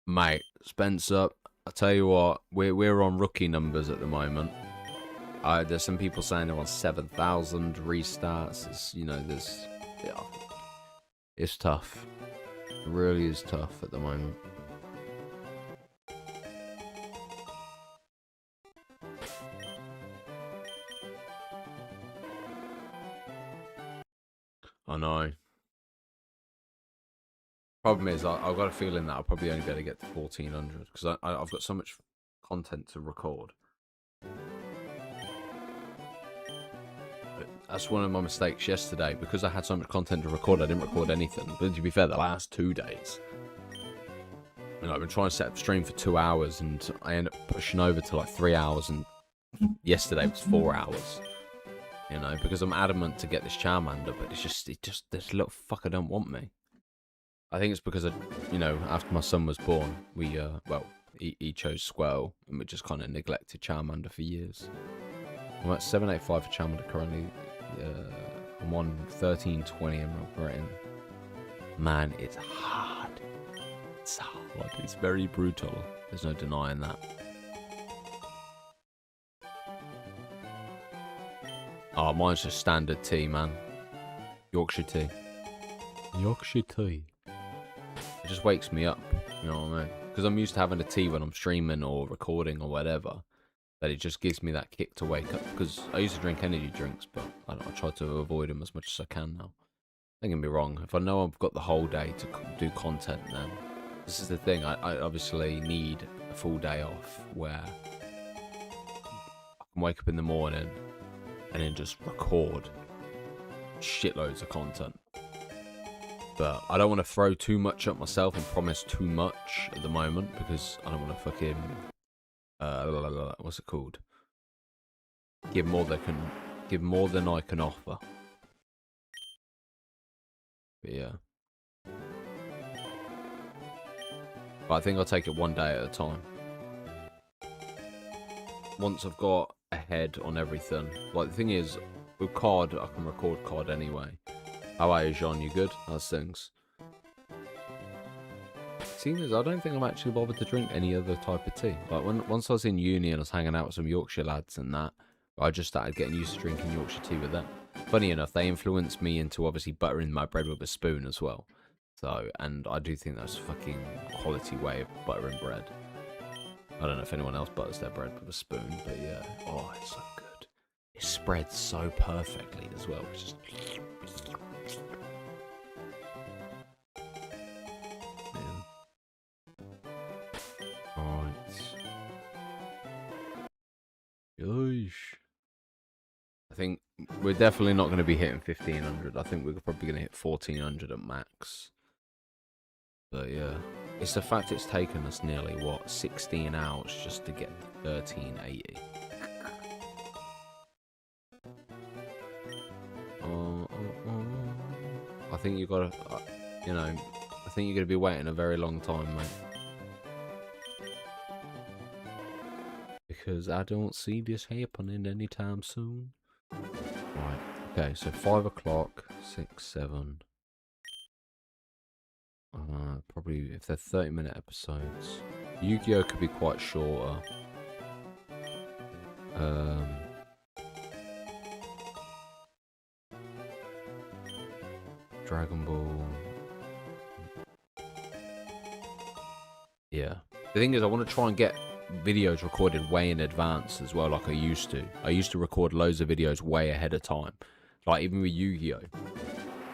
S1: Mate, Spencer, I tell you what, we're on rookie numbers at the moment. There's some people saying they're on 7,000 restarts. It's, you know, it's tough. It really is tough at the moment. I know. Problem is, I've got a feeling that I'll probably only be able to get to 1,400 because I've got so much content to record. But that's one of my mistakes yesterday. Because I had so much content to record, I didn't record anything. But to be fair, the last 2 days, you know, I've been trying to set up stream for 2 hours, and I end up pushing over to like 3 hours, and yesterday was 4 hours. You know, because I'm adamant to get this Charmander, but it's just this little fucker don't want me. I think it's because you know, after my son was born, we well, he chose Squirtle, and we just kind of neglected Charmander for years. I'm at 785 for Charmander currently. I'm on 1320 Emerald rating. Man, it's hard. It's hard. It's very brutal. There's no denying that. Oh, mine's just standard tea, man. Yorkshire tea. Yorkshire tea. It just wakes me up, you know what I mean? Because I'm used to having a tea when I'm streaming or recording or whatever. That it just gives me that kick to wake up. Because I used to drink energy drinks, but I try to avoid them as much as I can now. Don't get me wrong. If I know I've got the whole day to do content, then this is the thing. I obviously need a full day off where I can wake up in the morning and then just record shitloads of content. But I don't want to throw too much at myself and promise too much at the moment, because I don't want to fucking what's it called? Give more than I can offer. But yeah. But I think I'll take it one day at a time. Once I've got a head on everything. Like, the thing is, with COD, I can record COD anyway. How are you, Jean? You good? How's things? Seeing as I don't think I'm actually bothered to drink any other type of tea. Like, once I was in uni and I was hanging out with some Yorkshire lads and that, I just started getting used to drinking Yorkshire tea with them. Funny enough, they influenced me into obviously buttering my bread with a spoon as well. So, and I do think that's a fucking quality way of buttering bread. I don't know if anyone else butters their bread with a spoon, but yeah. Oh, it's so good. It spreads so perfectly as well. It's just... Yeesh. I think we're definitely not going to be hitting 1,500. I think we're probably going to hit 1,400 at max. But yeah, it's the fact it's taken us nearly, what, 16 hours just to get to 1,380. think you gotta, you know, I think you're gonna be waiting a very long time, mate. Because I don't see this happening anytime soon. Right. Okay. So 5 o'clock, 6, 7. Probably if they're 30-minute episodes. Yu-Gi-Oh could be quite shorter. Dragon Ball. Yeah. The thing is, I want to try and get videos recorded way in advance as well, like I used to. I used to record loads of videos way ahead of time. Like, even with Yu-Gi-Oh!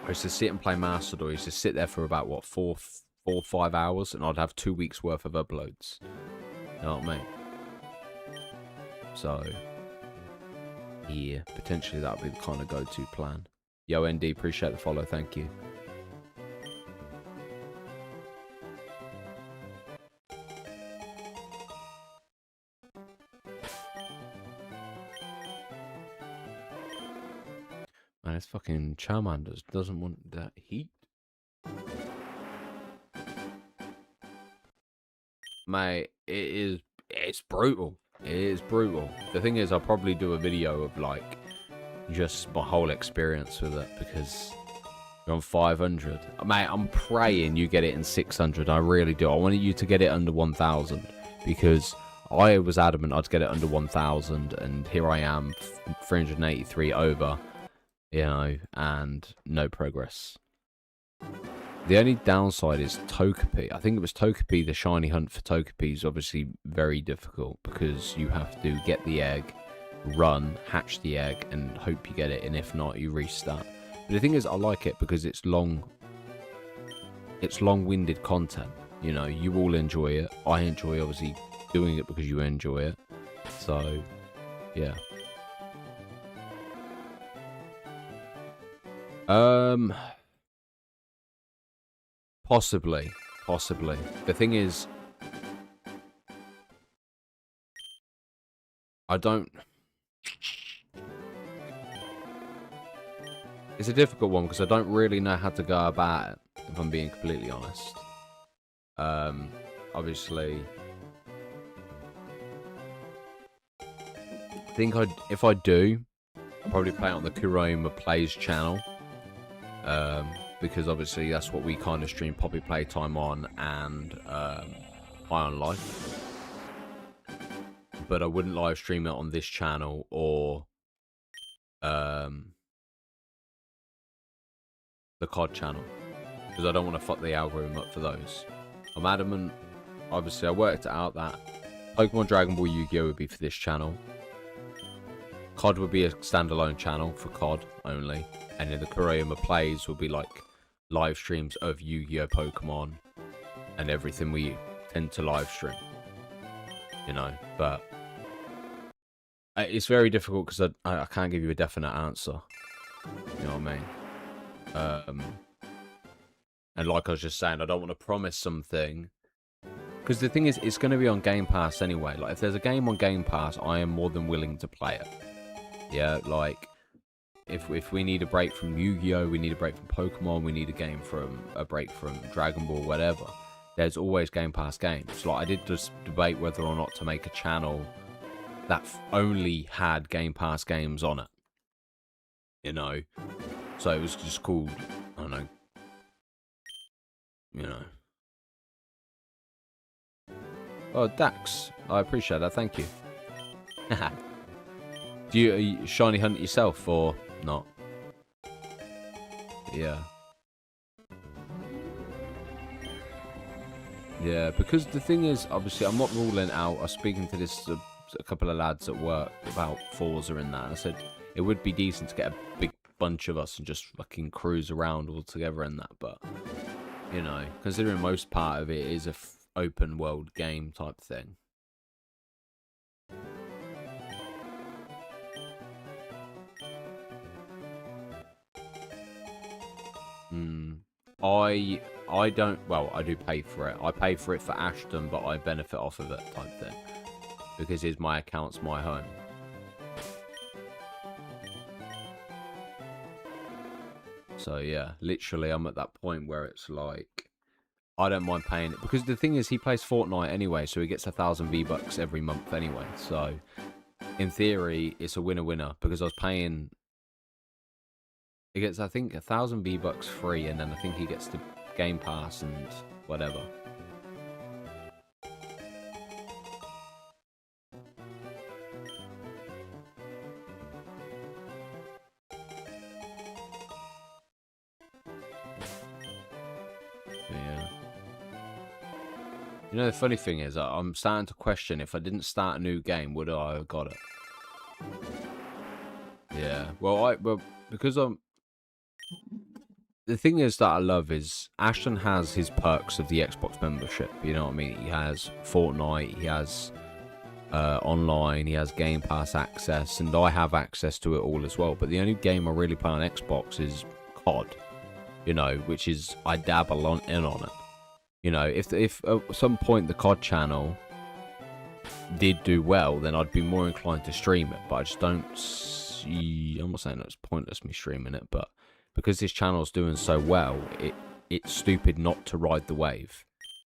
S1: I used to sit and play Master Duel. I used to sit there for about, what, 4 or 5 hours, and I'd have 2 weeks worth of uploads. You know what I mean? So, yeah, potentially that would be the kind of go-to plan. Yo, ND, appreciate the follow, thank you. Man, this fucking Charmander doesn't want that heat. Mate, it's brutal. It is brutal. The thing is, I'll probably do a video of, like, just my whole experience with it, because you're on 500. Mate, I'm praying you get it in 600. I really do. I wanted you to get it under 1,000, because I was adamant I'd get it under 1,000, and here I am, 383 over, you know, and no progress. The only downside is Togepi. I think it was Togepi. The shiny hunt for Togepi is obviously very difficult, because you have to get the egg, run, hatch the egg, and hope you get it, and if not, you restart. But the thing is, I like it because it's long-winded content. You know, you all enjoy it. I enjoy, obviously, doing it because you enjoy it. So, yeah. Possibly. The thing is, I don't... It's a difficult one because I don't really know how to go about it, if I'm being completely honest. Obviously, I think if I do, I'll probably play it on the Kuraiuma Plays channel. Because obviously that's what we kind of stream Poppy Playtime on, and High on Life. But I wouldn't live stream it on this channel or the COD channel, because I don't want to fuck the algorithm up for those. I'm adamant. Obviously, I worked it out that Pokemon, Dragon Ball, Yu-Gi-Oh would be for this channel. COD would be a standalone channel for COD only, and then the Kuraiuma Plays would be like live streams of Yu-Gi-Oh, Pokemon, and everything we tend to live stream. You know, but it's very difficult because I can't give you a definite answer. You know what I mean? And like I was just saying, I don't want to promise something, because the thing is, it's going to be on Game Pass anyway. Like, if there's a game on Game Pass, I am more than willing to play it. Yeah, like, if we need a break from Yu-Gi-Oh, we need a break from Pokemon, we need a break from Dragon Ball, whatever. There's always Game Pass games. Like, I did just debate whether or not to make a channel that only had Game Pass games on it. You know? So it was just called, I don't know. You know. Oh, Dax. I appreciate that. Thank you. Do you shiny hunt yourself or not? Yeah. Yeah, because the thing is, obviously, I'm not ruling out. I was speaking to a couple of lads at work about Forza and that, and I said it would be decent to get a big bunch of us and just fucking cruise around all together and that, but, you know, considering most part of it is a open world game type thing. I don't, well, I do pay for it. I pay for it for Ashton, but I benefit off of it type thing, because my account's my home. So yeah, literally, I'm at that point where it's like, I don't mind paying it, because the thing is, he plays Fortnite anyway, so he gets 1,000 V-Bucks every month anyway. So in theory, it's a winner-winner, because I was paying. He gets, I think, 1,000 V-Bucks free, and then I think he gets the Game Pass and whatever. Yeah. You know, the funny thing is, I'm starting to question, if I didn't start a new game, would I have got it? Yeah. Well, because the thing is that I love is Ashton has his perks of the Xbox membership. You know what I mean? He has Fortnite, he has online, he has Game Pass access, and I have access to it all as well. But the only game I really play on Xbox is COD. You know, which is, I dabble in on it. You know, if at some point the COD channel did do well, then I'd be more inclined to stream it. But I just don't see. I'm not saying it's pointless me streaming it, but because this channel's doing so well, it's stupid not to ride the wave.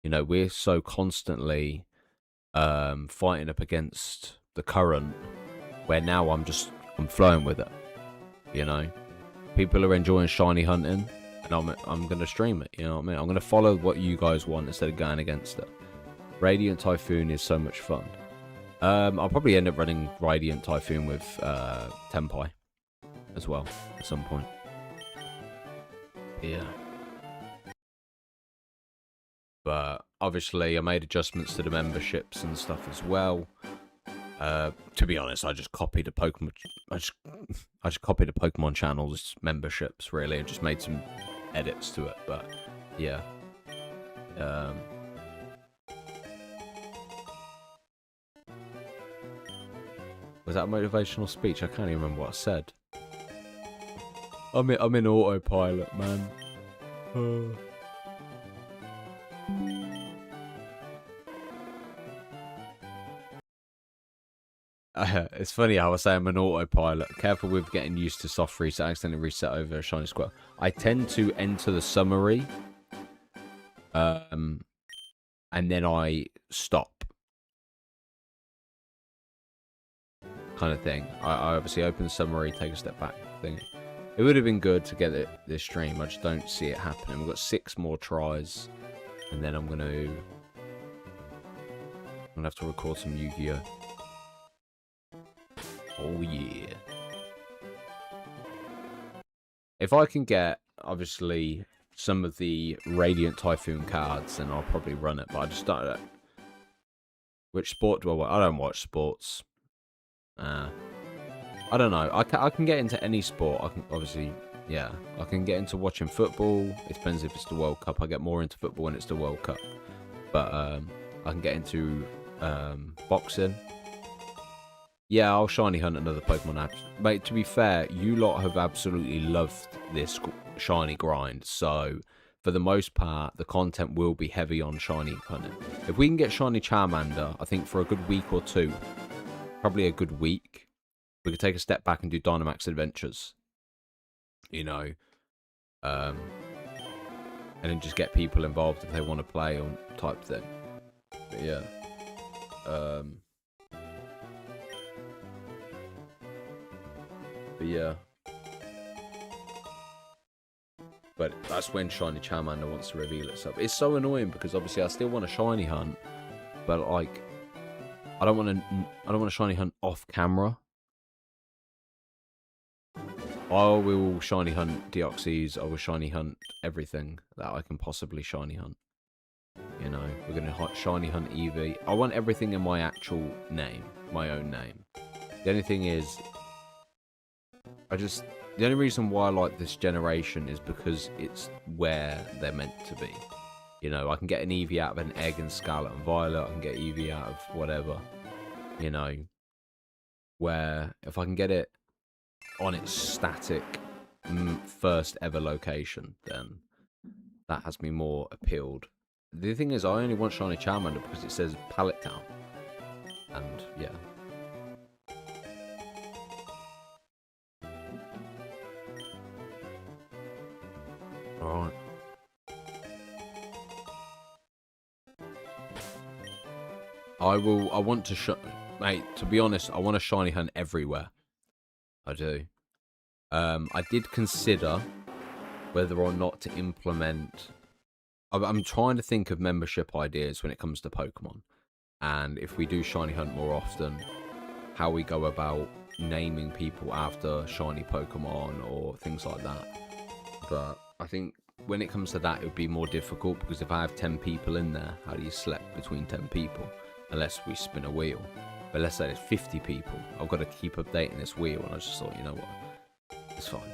S1: You know, we're so constantly fighting up against the current, where now I'm flowing with it. You know, people are enjoying shiny hunting, and I'm gonna stream it. You know what I mean? I'm gonna follow what you guys want instead of going against it. Radiant Typhoon is so much fun. I'll probably end up running Radiant Typhoon with Tenpai as well at some point. Yeah. But obviously I made adjustments to the memberships and stuff as well. To be honest, I just copied a Pokemon. I just copied a Pokemon channel's memberships really, and just made some edits to it. But yeah, was that a motivational speech? I can't even remember what I said. I'm in autopilot, man. It's funny how I say I'm an autopilot. Careful with getting used to soft reset. I accidentally reset over a shiny squirrel. I tend to enter the summary, and then I stop, kind of thing. I obviously open the summary, take a step back thing. It would have been good to get this stream. I just don't see it happening. We've got 6 more tries, and then I'm gonna have to record some Yu-Gi-Oh. Oh yeah. If I can get, obviously, some of the Radiant Typhoon cards, then I'll probably run it. But I just don't. Which sport do I watch? I don't watch sports. I don't know. I can get into any sport. I can, obviously, yeah. I can get into watching football. It depends if it's the World Cup. I get more into football when it's the World Cup. But I can get into boxing. Yeah, I'll shiny hunt another Pokemon app. Mate, to be fair, you lot have absolutely loved this shiny grind. So, for the most part, the content will be heavy on shiny hunting. If we can get shiny Charmander, I think for a good week or 2, probably a good week, we could take a step back and do Dynamax Adventures. You know, and then just get people involved if they want to play or type thing. But yeah. But yeah. But that's when shiny Charmander wants to reveal itself. It's so annoying because obviously I still want a shiny hunt, but like I don't want to shiny hunt off camera. I will shiny hunt Deoxys. I will shiny hunt everything that I can possibly shiny hunt. You know, we're gonna shiny hunt Eevee. I want everything in my actual name, my own name. The only thing is, the only reason why I like this generation is because it's where they're meant to be. You know, I can get an Eevee out of an egg in Scarlet and Violet. I can get Eevee out of whatever. You know, where if I can get it on its static first ever location, then that has me more appealed. The thing is, I only want shiny Charmander because it says palette count. And yeah. Alright. I want to mate, to be honest, I want to shiny hunt everywhere. I do. I did consider whether or not to implement... I'm trying to think of membership ideas when it comes to Pokemon. And if we do shiny hunt more often, how we go about naming people after shiny Pokemon or things like that. But I think when it comes to that, it would be more difficult because if I have 10 people in there, how do you select between 10 people? Unless we spin a wheel. But let's say there's 50 people. I've got to keep updating this wheel, and I just thought, you know what? It's fine.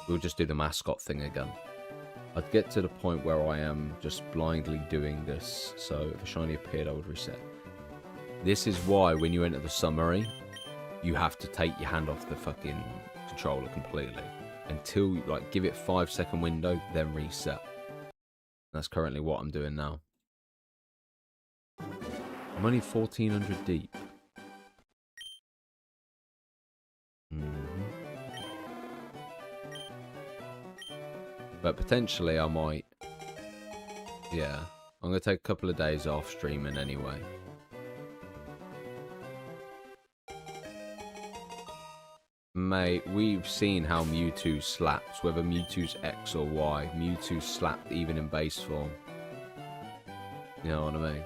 S1: We'll just do the mascot thing again. I'd get to the point where I am just blindly doing this. So if a shiny appeared, I would reset. This is why when you enter the summary, you have to take your hand off the fucking controller completely. Until, like, give it 5-second window, then reset. That's currently what I'm doing now. I'm only 1,400 deep. But potentially I might... Yeah. I'm going to take a couple of days off streaming anyway. Mate, we've seen how Mewtwo slaps, whether Mewtwo's X or Y. Mewtwo slapped even in base form. You know what I mean?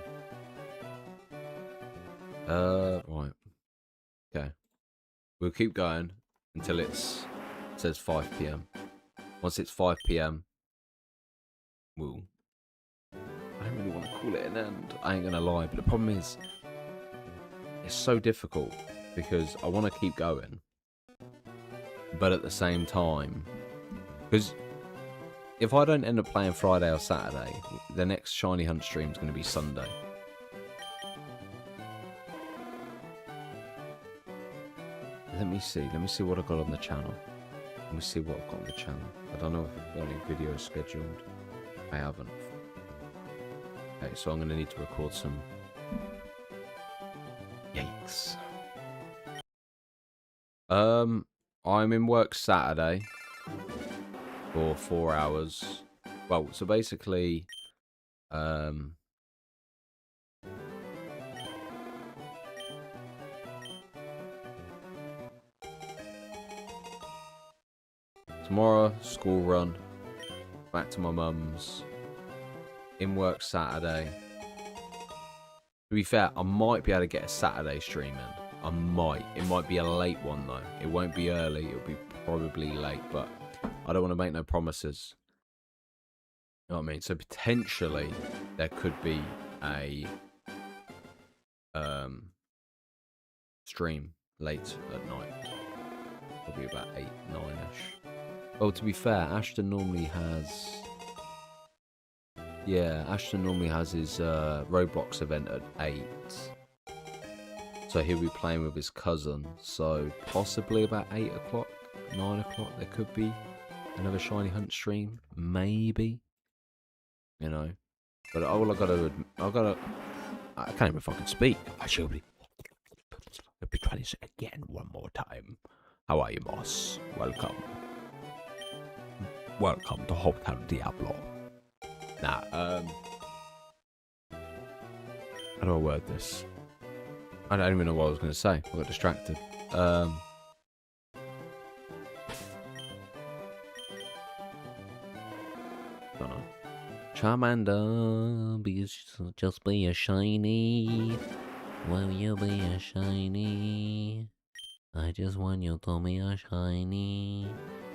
S1: Right. Okay. We'll keep going until it says 5 PM. Once it's 5 PM, we'll... I don't really want to call it an end. I ain't gonna lie, but the problem is, it's so difficult because I want to keep going, but at the same time, because if I don't end up playing Friday or Saturday, the next shiny hunt stream is going to be Sunday. Let me see what I've got on the channel. Let me see what I've got on the channel. I don't know if I've got any videos scheduled. I haven't. Okay, so I'm going to need to record some. Yikes. I'm in work Saturday for 4 hours. Well, so basically, tomorrow, school run, back to my mum's, in work Saturday. To be fair, I might be able to get a Saturday stream in. I might. It might be a late one, though. It won't be early. It'll be probably late, but I don't want to make no promises. You know what I mean? So potentially, there could be a stream late at night. Probably about 8, 9-ish. Well, to be fair, Ashton normally has... Yeah, Ashton normally has his Roblox event at 8. So he'll be playing with his cousin. So possibly about 8 o'clock, 9 o'clock, there could be another shiny hunt stream. Maybe. You know. But all I can't even fucking speak. I should be... I'll be trying this again one more time. How are you, boss? Welcome. Welcome to Hotel Diablo. Nah, how do I word this? I don't even know what I was going to say. I got distracted. Don't know. Charmander, just be a shiny. Will you be a shiny? I just want you to be a shiny.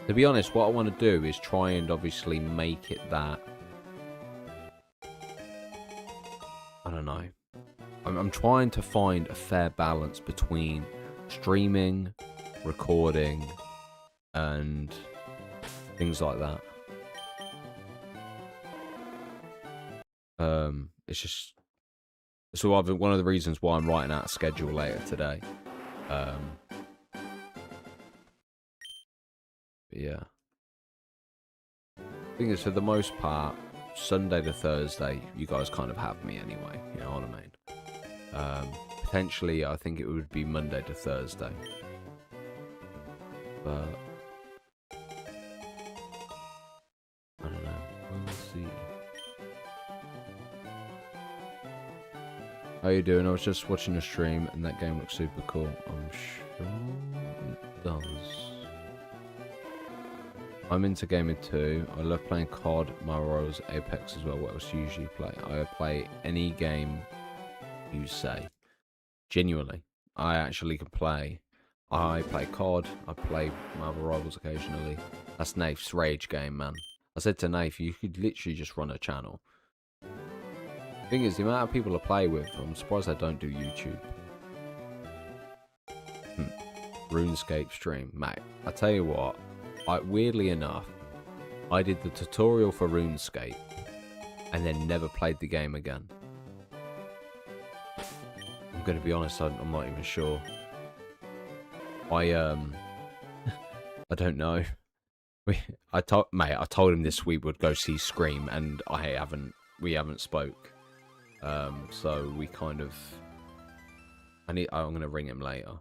S1: To be honest, what I want to do is try and obviously make it that... I don't know. I'm trying to find a fair balance between streaming, recording, and things like that. It's just... So one of the reasons why I'm writing out a schedule later today. Yeah. Thing is, for the most part, Sunday to Thursday, you guys kind of have me anyway. You know what I mean? Potentially, I think it would be Monday to Thursday. But I don't know. How you doing? I was just watching a stream and that game looks super cool. I'm sure it does. I'm into gaming too. I love playing COD, Marvel Rivals, Apex as well. What else do you usually play? I play any game you say. Genuinely. I actually can play. I play COD. I play Marvel Rivals occasionally. That's Nafe's rage game, man. I said to Nafe, you could literally just run a channel. Thing is, the amount of people I play with, I'm surprised I don't do YouTube. RuneScape stream, mate. I tell you what, weirdly enough, I did the tutorial for RuneScape and then never played the game again. I'm gonna be honest, I'm not even sure. I don't know. I told him this week would go see Scream, and we haven't spoke. So we kind of, I'm gonna ring him later.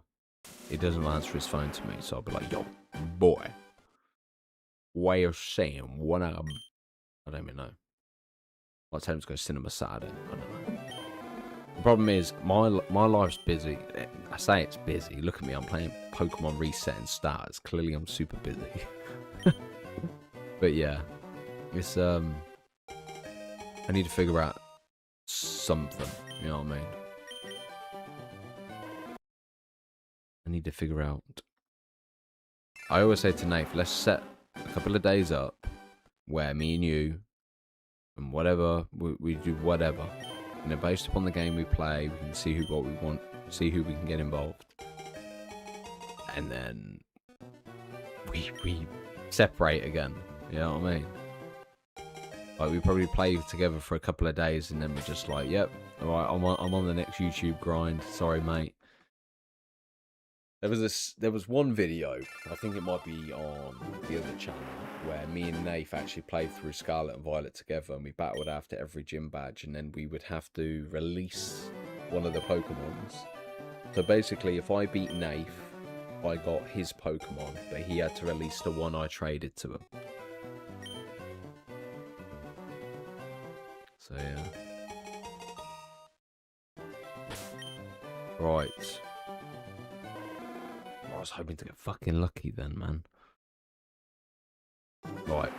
S1: He doesn't answer his phone to me, so I'll be like, yo, boy, way of saying what I don't even know. I'll tell him to go cinema Saturday. I don't know. The problem is my life's busy. I say it's busy. Look at me, I'm playing Pokemon Reset and Stars. Clearly I'm super busy. But yeah, it's I need to figure out something, you know what I mean? I need to figure out. I always say to Nath, let's set a couple of days up where me and you and whatever we do whatever, and then based upon the game we play, we can see what we want, see who we can get involved, and then we separate again. You know what I mean? Like, we probably play together for a couple of days, and then we're just like, yep, all right, I'm on the next YouTube grind. Sorry, mate. There was one video, I think it might be on the other channel, where me and Nath actually played through Scarlet and Violet together, and we battled after every gym badge, and then we would have to release one of the Pokemons. So basically, if I beat Nath, I got his Pokemon, but he had to release the one I traded to him. So yeah. Right. I was hoping to get fucking lucky then, man. Right.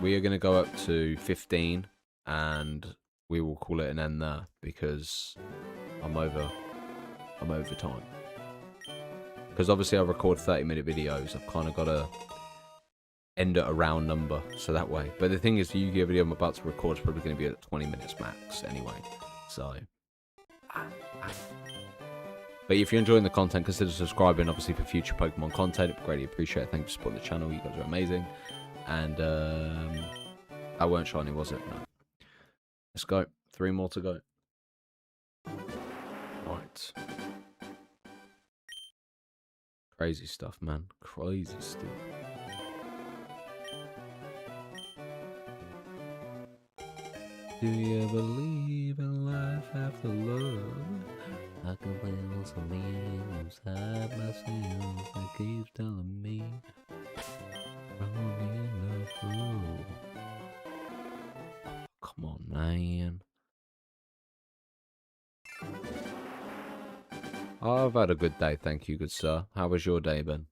S1: We are going to go up to 15 and we will call it an end there because I'm over time. Because obviously I record 30-minute videos. I've kind of got to end at a round number, so that way. But the thing is, the Yu-Gi-Oh video I'm about to record is probably going to be at 20 minutes max anyway. So, but if you're enjoying the content, consider subscribing, obviously, for future Pokemon content. I'd greatly appreciate it. Thank you for supporting the channel. You guys are amazing. And that weren't shiny, was it? No. Let's go. 3 more to go. Right. Crazy stuff, man. Crazy stuff. Do you believe in life after love? I can feel something inside myself that keeps telling me wrong enough. Come on, man. I've had a good day, thank you, good sir. How was your day, Ben?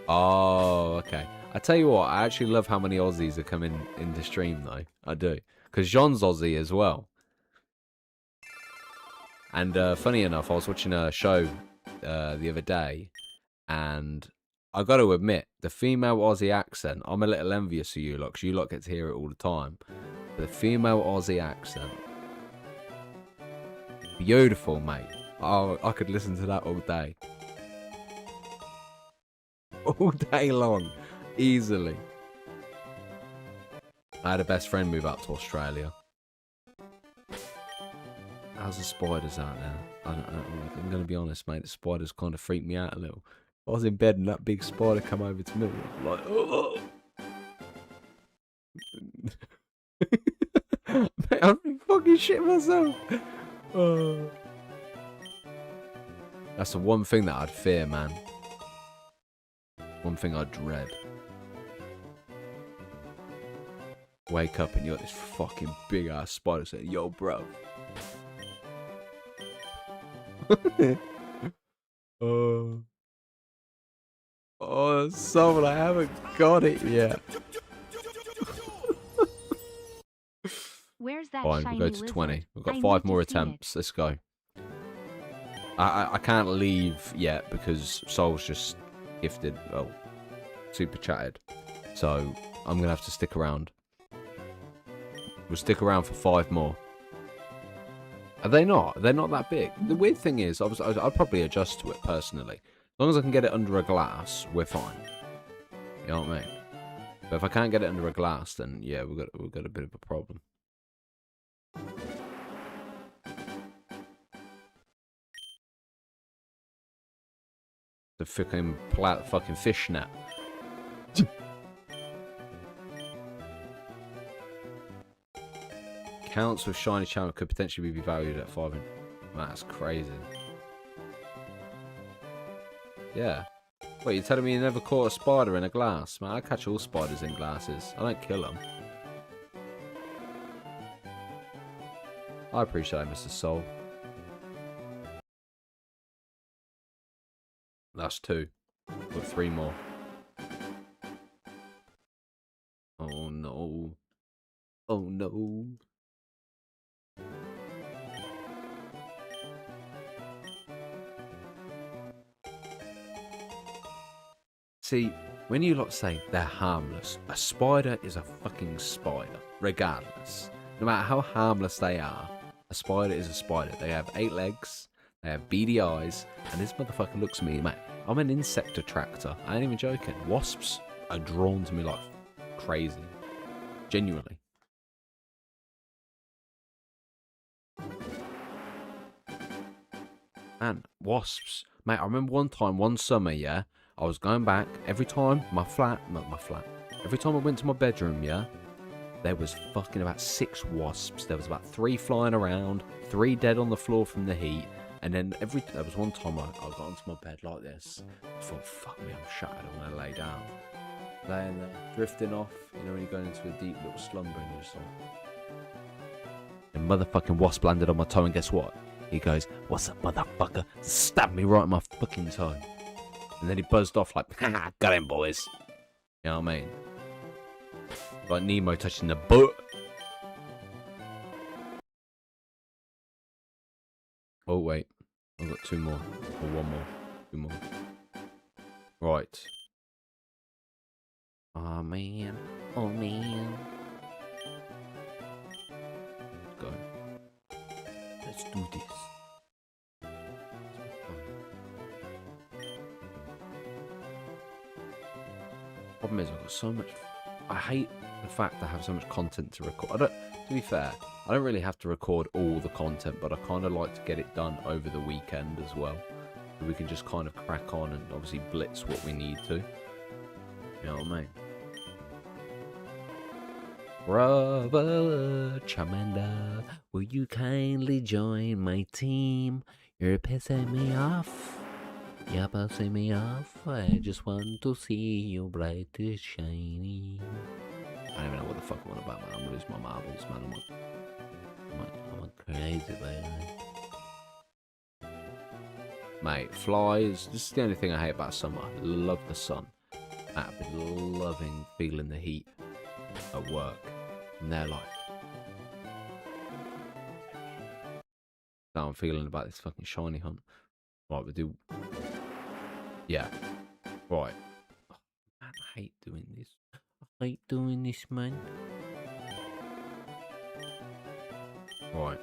S1: Oh, okay. I tell you what, I actually love how many Aussies are coming in the stream, though. I do. Because Jean's Aussie as well. And funny enough, I was watching a show the other day, and I got to admit, the female Aussie accent, I'm a little envious of you lot, because you lot get to hear it all the time. But the female Aussie accent, beautiful, mate. Oh, I could listen to that all day. All day long, easily. I had a best friend move out to Australia. How's the spiders out now? I'm going to be honest, mate. The spiders kind of freaked me out a little. I was in bed and that big spider come over to me. I'm like, oh. I'm fucking shit myself. That's the one thing that I'd fear, man. One thing I dread. Wake up and you got this fucking big ass spider saying, "Yo, bro." Oh, someone, I haven't got it yet.
S2: Where's that
S1: Fine, we'll go to 20. We've got 5 more attempts. Let's go. I can't leave yet because Soul's just gifted, well, super chatted. So I'm gonna have to stick around. We'll stick around for 5 more. Are they not? They're not that big. The weird thing is, I'd probably adjust to it personally. As long as I can get it under a glass, we're fine. You know what I mean? But if I can't get it under a glass, then yeah, we've got a bit of a problem. The fucking fish net. Counts with shiny charm could potentially be valued at 5. That's crazy. Yeah. Wait, you're telling me you never caught a spider in a glass? Man, I catch all spiders in glasses. I don't kill them. I appreciate Mr. Soul. That's 2. Got 3 more. Oh no. Oh no. See, when you lot say they're harmless, a spider is a fucking spider, regardless. No matter how harmless they are, a spider is a spider. They have 8 legs, they have beady eyes, and this motherfucker looks at me, mate. I'm an insect attractor. I ain't even joking. Wasps are drawn to me like crazy. Genuinely. Man, wasps. Mate, I remember one summer, yeah, I was going back, every time every time I went to my bedroom, yeah, there was fucking about 6 wasps. There was about 3 flying around, 3 dead on the floor from the heat, and then there was one time I got onto my bed like this. I thought, fuck me, I'm shattered, I'm gonna lay down. Laying there, drifting off, you know, when you're going into a deep little slumber and you're just like... The motherfucking wasp landed on my toe, and guess what? He goes, "What's up, motherfucker?" Stabbed me right in my fucking toe. And then he buzzed off like, "Ha, got him, boys." You know what I mean? Like Nemo touching the butt. Oh, wait. I've got 2 more. Or 1 more. 2 more. Right. Oh, man. Oh, man. Let's go. Let's do this. Problem is, I've got so much. I hate the fact that I have so much content to record. To be fair, I don't really have to record all the content, but I kind of like to get it done over the weekend as well. So we can just kind of crack on and obviously blitz what we need to. You know what I mean? Brother Charmander, will you kindly join my team? You're pissing me off. You're pissing me off. I just want to see you bright and shiny. I don't even know what the fuck I'm on about, man. I'm losing my marbles, man. I'm crazy, baby. Mate, flies. This is the only thing I hate about summer. I love the sun. I've been loving feeling the heat at work. And they're like... How I'm feeling about this fucking shiny hunt. Right, we'll do... Yeah. Right. Oh, man, I hate doing this. I hate doing this, man. Right.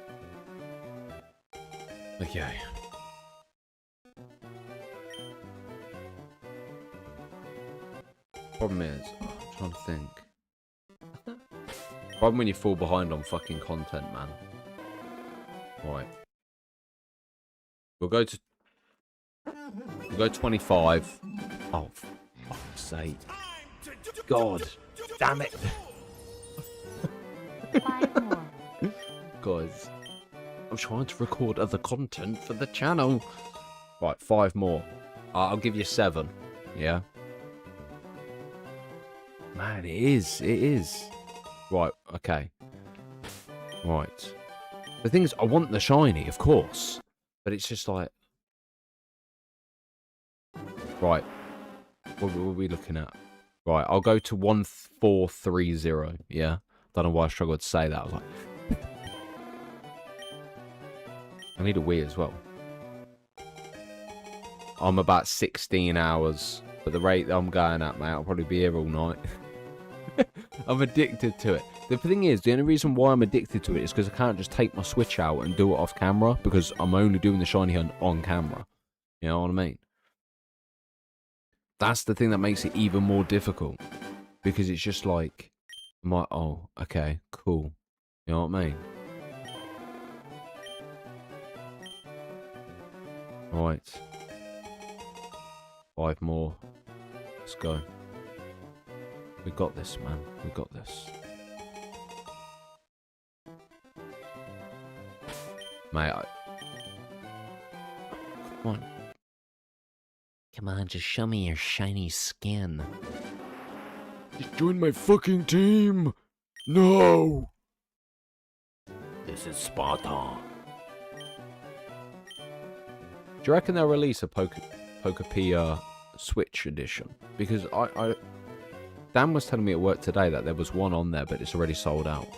S1: Okay. Problem is, I'm trying to think. Problem when you fall behind on fucking content, man. Right. We'll go 25. Oh, for fuck's sake. God damn it.
S2: 5 more.
S1: guys. I'm trying to record other content for the channel. Right, 5 more. I'll give you 7. Yeah. Man, it is. It is. Right, okay. Right. The thing is, I want the shiny, of course. But it's just like... Right. What are we looking at? Right, I'll go to 1430, yeah? Don't know why I struggled to say that. I was like... I need a Wii as well. I'm about 16 hours. But the rate that I'm going at, mate, I'll probably be here all night. I'm addicted to it. The thing is, the only reason why I'm addicted to it is because I can't just take my Switch out and do it off camera. Because I'm only doing the shiny hunt on camera. You know what I mean? That's the thing that makes it even more difficult. Because it's just like... oh, okay, cool. You know what I mean? Right. 5 more. Let's go. We got this, man. We got this. Mate, come on. Come on, just show me your shiny skin. Just join my fucking team! No! This is Sparta. Do you reckon they'll release a Pokepedia Switch edition? Because Dan was telling me at work today that there was one on there, but it's already sold out.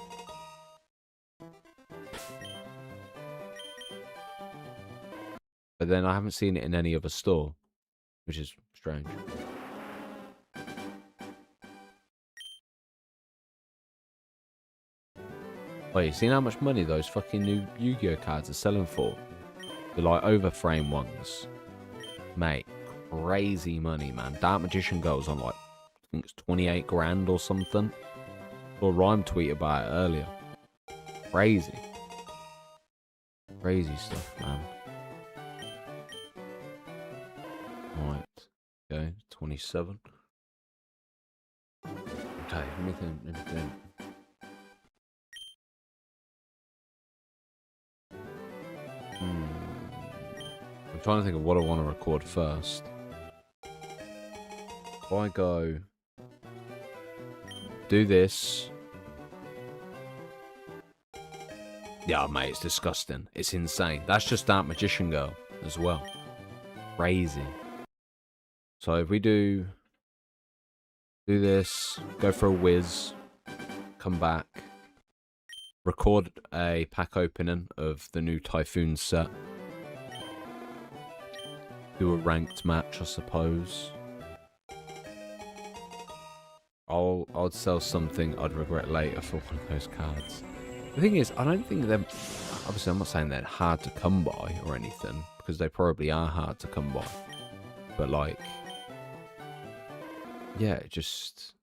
S1: But then I haven't seen it in any other store, which is strange. Wait, you seen how much money those fucking new Yu-Gi-Oh cards are selling for? The like overframe ones. Mate, crazy money, man. Dark Magician Girl's on like, I think it's 28 grand or something. Saw Rhyme tweet about it earlier. Crazy. Crazy stuff, man. Right. Okay, 27. Okay, let me think. I'm trying to think of what I want to record first. If I go... do this... Yeah, mate, it's disgusting. It's insane. That's just Dark Magician Girl as well. Crazy. So if we do this, go for a whiz, come back, record a pack opening of the new Typhoon set, do a ranked match, I suppose. I'd sell something I'd regret later for one of those cards. The thing is, I don't think they're... Obviously, I'm not saying they're hard to come by or anything, because they probably are hard to come by. But, like... yeah, it just...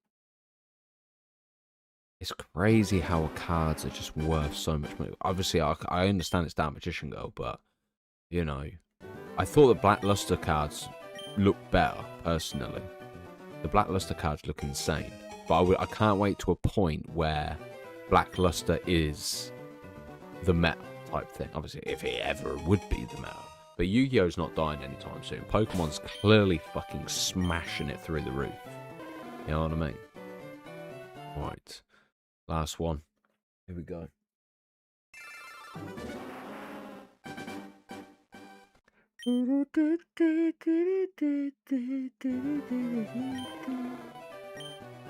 S1: it's crazy how cards are just worth so much money. Obviously, I understand it's Dark Magician Girl, but, you know... I thought the Black Luster cards looked better, personally. The Black Luster cards look insane. But I can't wait to a point where Black Luster is the meta type thing. Obviously, if it ever would be the meta. But Yu-Gi-Oh's not dying anytime soon. Pokemon's clearly fucking smashing it through the roof. You know what I mean? Right. Last one. Here we go.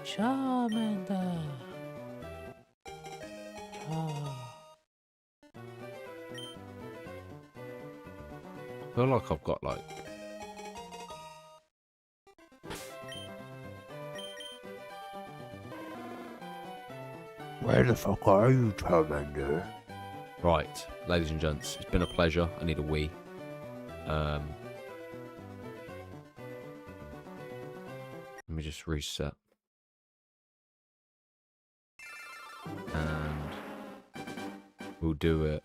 S1: Charmander. I feel like I've got like... where the fuck are you, Charmander? Right, ladies and gents, it's been a pleasure. I need a Wii. Let me just reset. And we'll do it.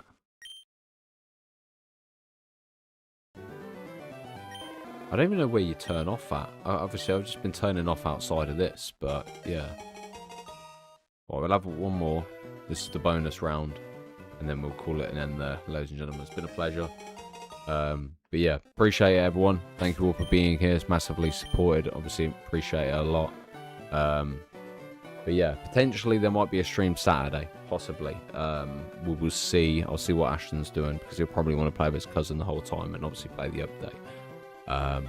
S1: I don't even know where you turn off at. Obviously, I've just been turning off outside of this, but yeah. Well, we'll have one more. This is the bonus round. and then we'll call it an end there, ladies and gentlemen. It's been a pleasure. But yeah, appreciate it, everyone. Thank you all for being here. It's massively supported. Obviously, appreciate it a lot. But yeah, potentially there might be a stream Saturday, possibly. We will see. I'll see what Ashton's doing, because he'll probably want to play with his cousin the whole time and obviously play the update.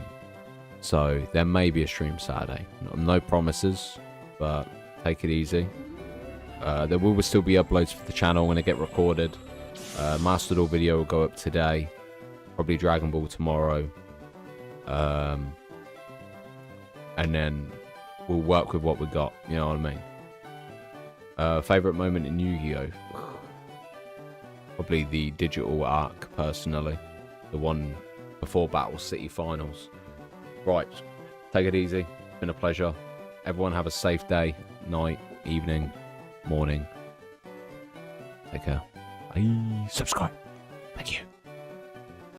S1: So there may be a stream Saturday. No promises, but take it easy. There will still be uploads for the channel when they get recorded. Master Duel video will go up today. Probably Dragon Ball tomorrow. And then we'll work with what we got. You know what I mean? Favorite moment in Yu-Gi-Oh? Probably the digital arc, personally. The one before Battle City Finals. Right. Take it easy. It's been a pleasure. Everyone have a safe day, night, evening, morning. Take care. Bye. Subscribe. Thank you.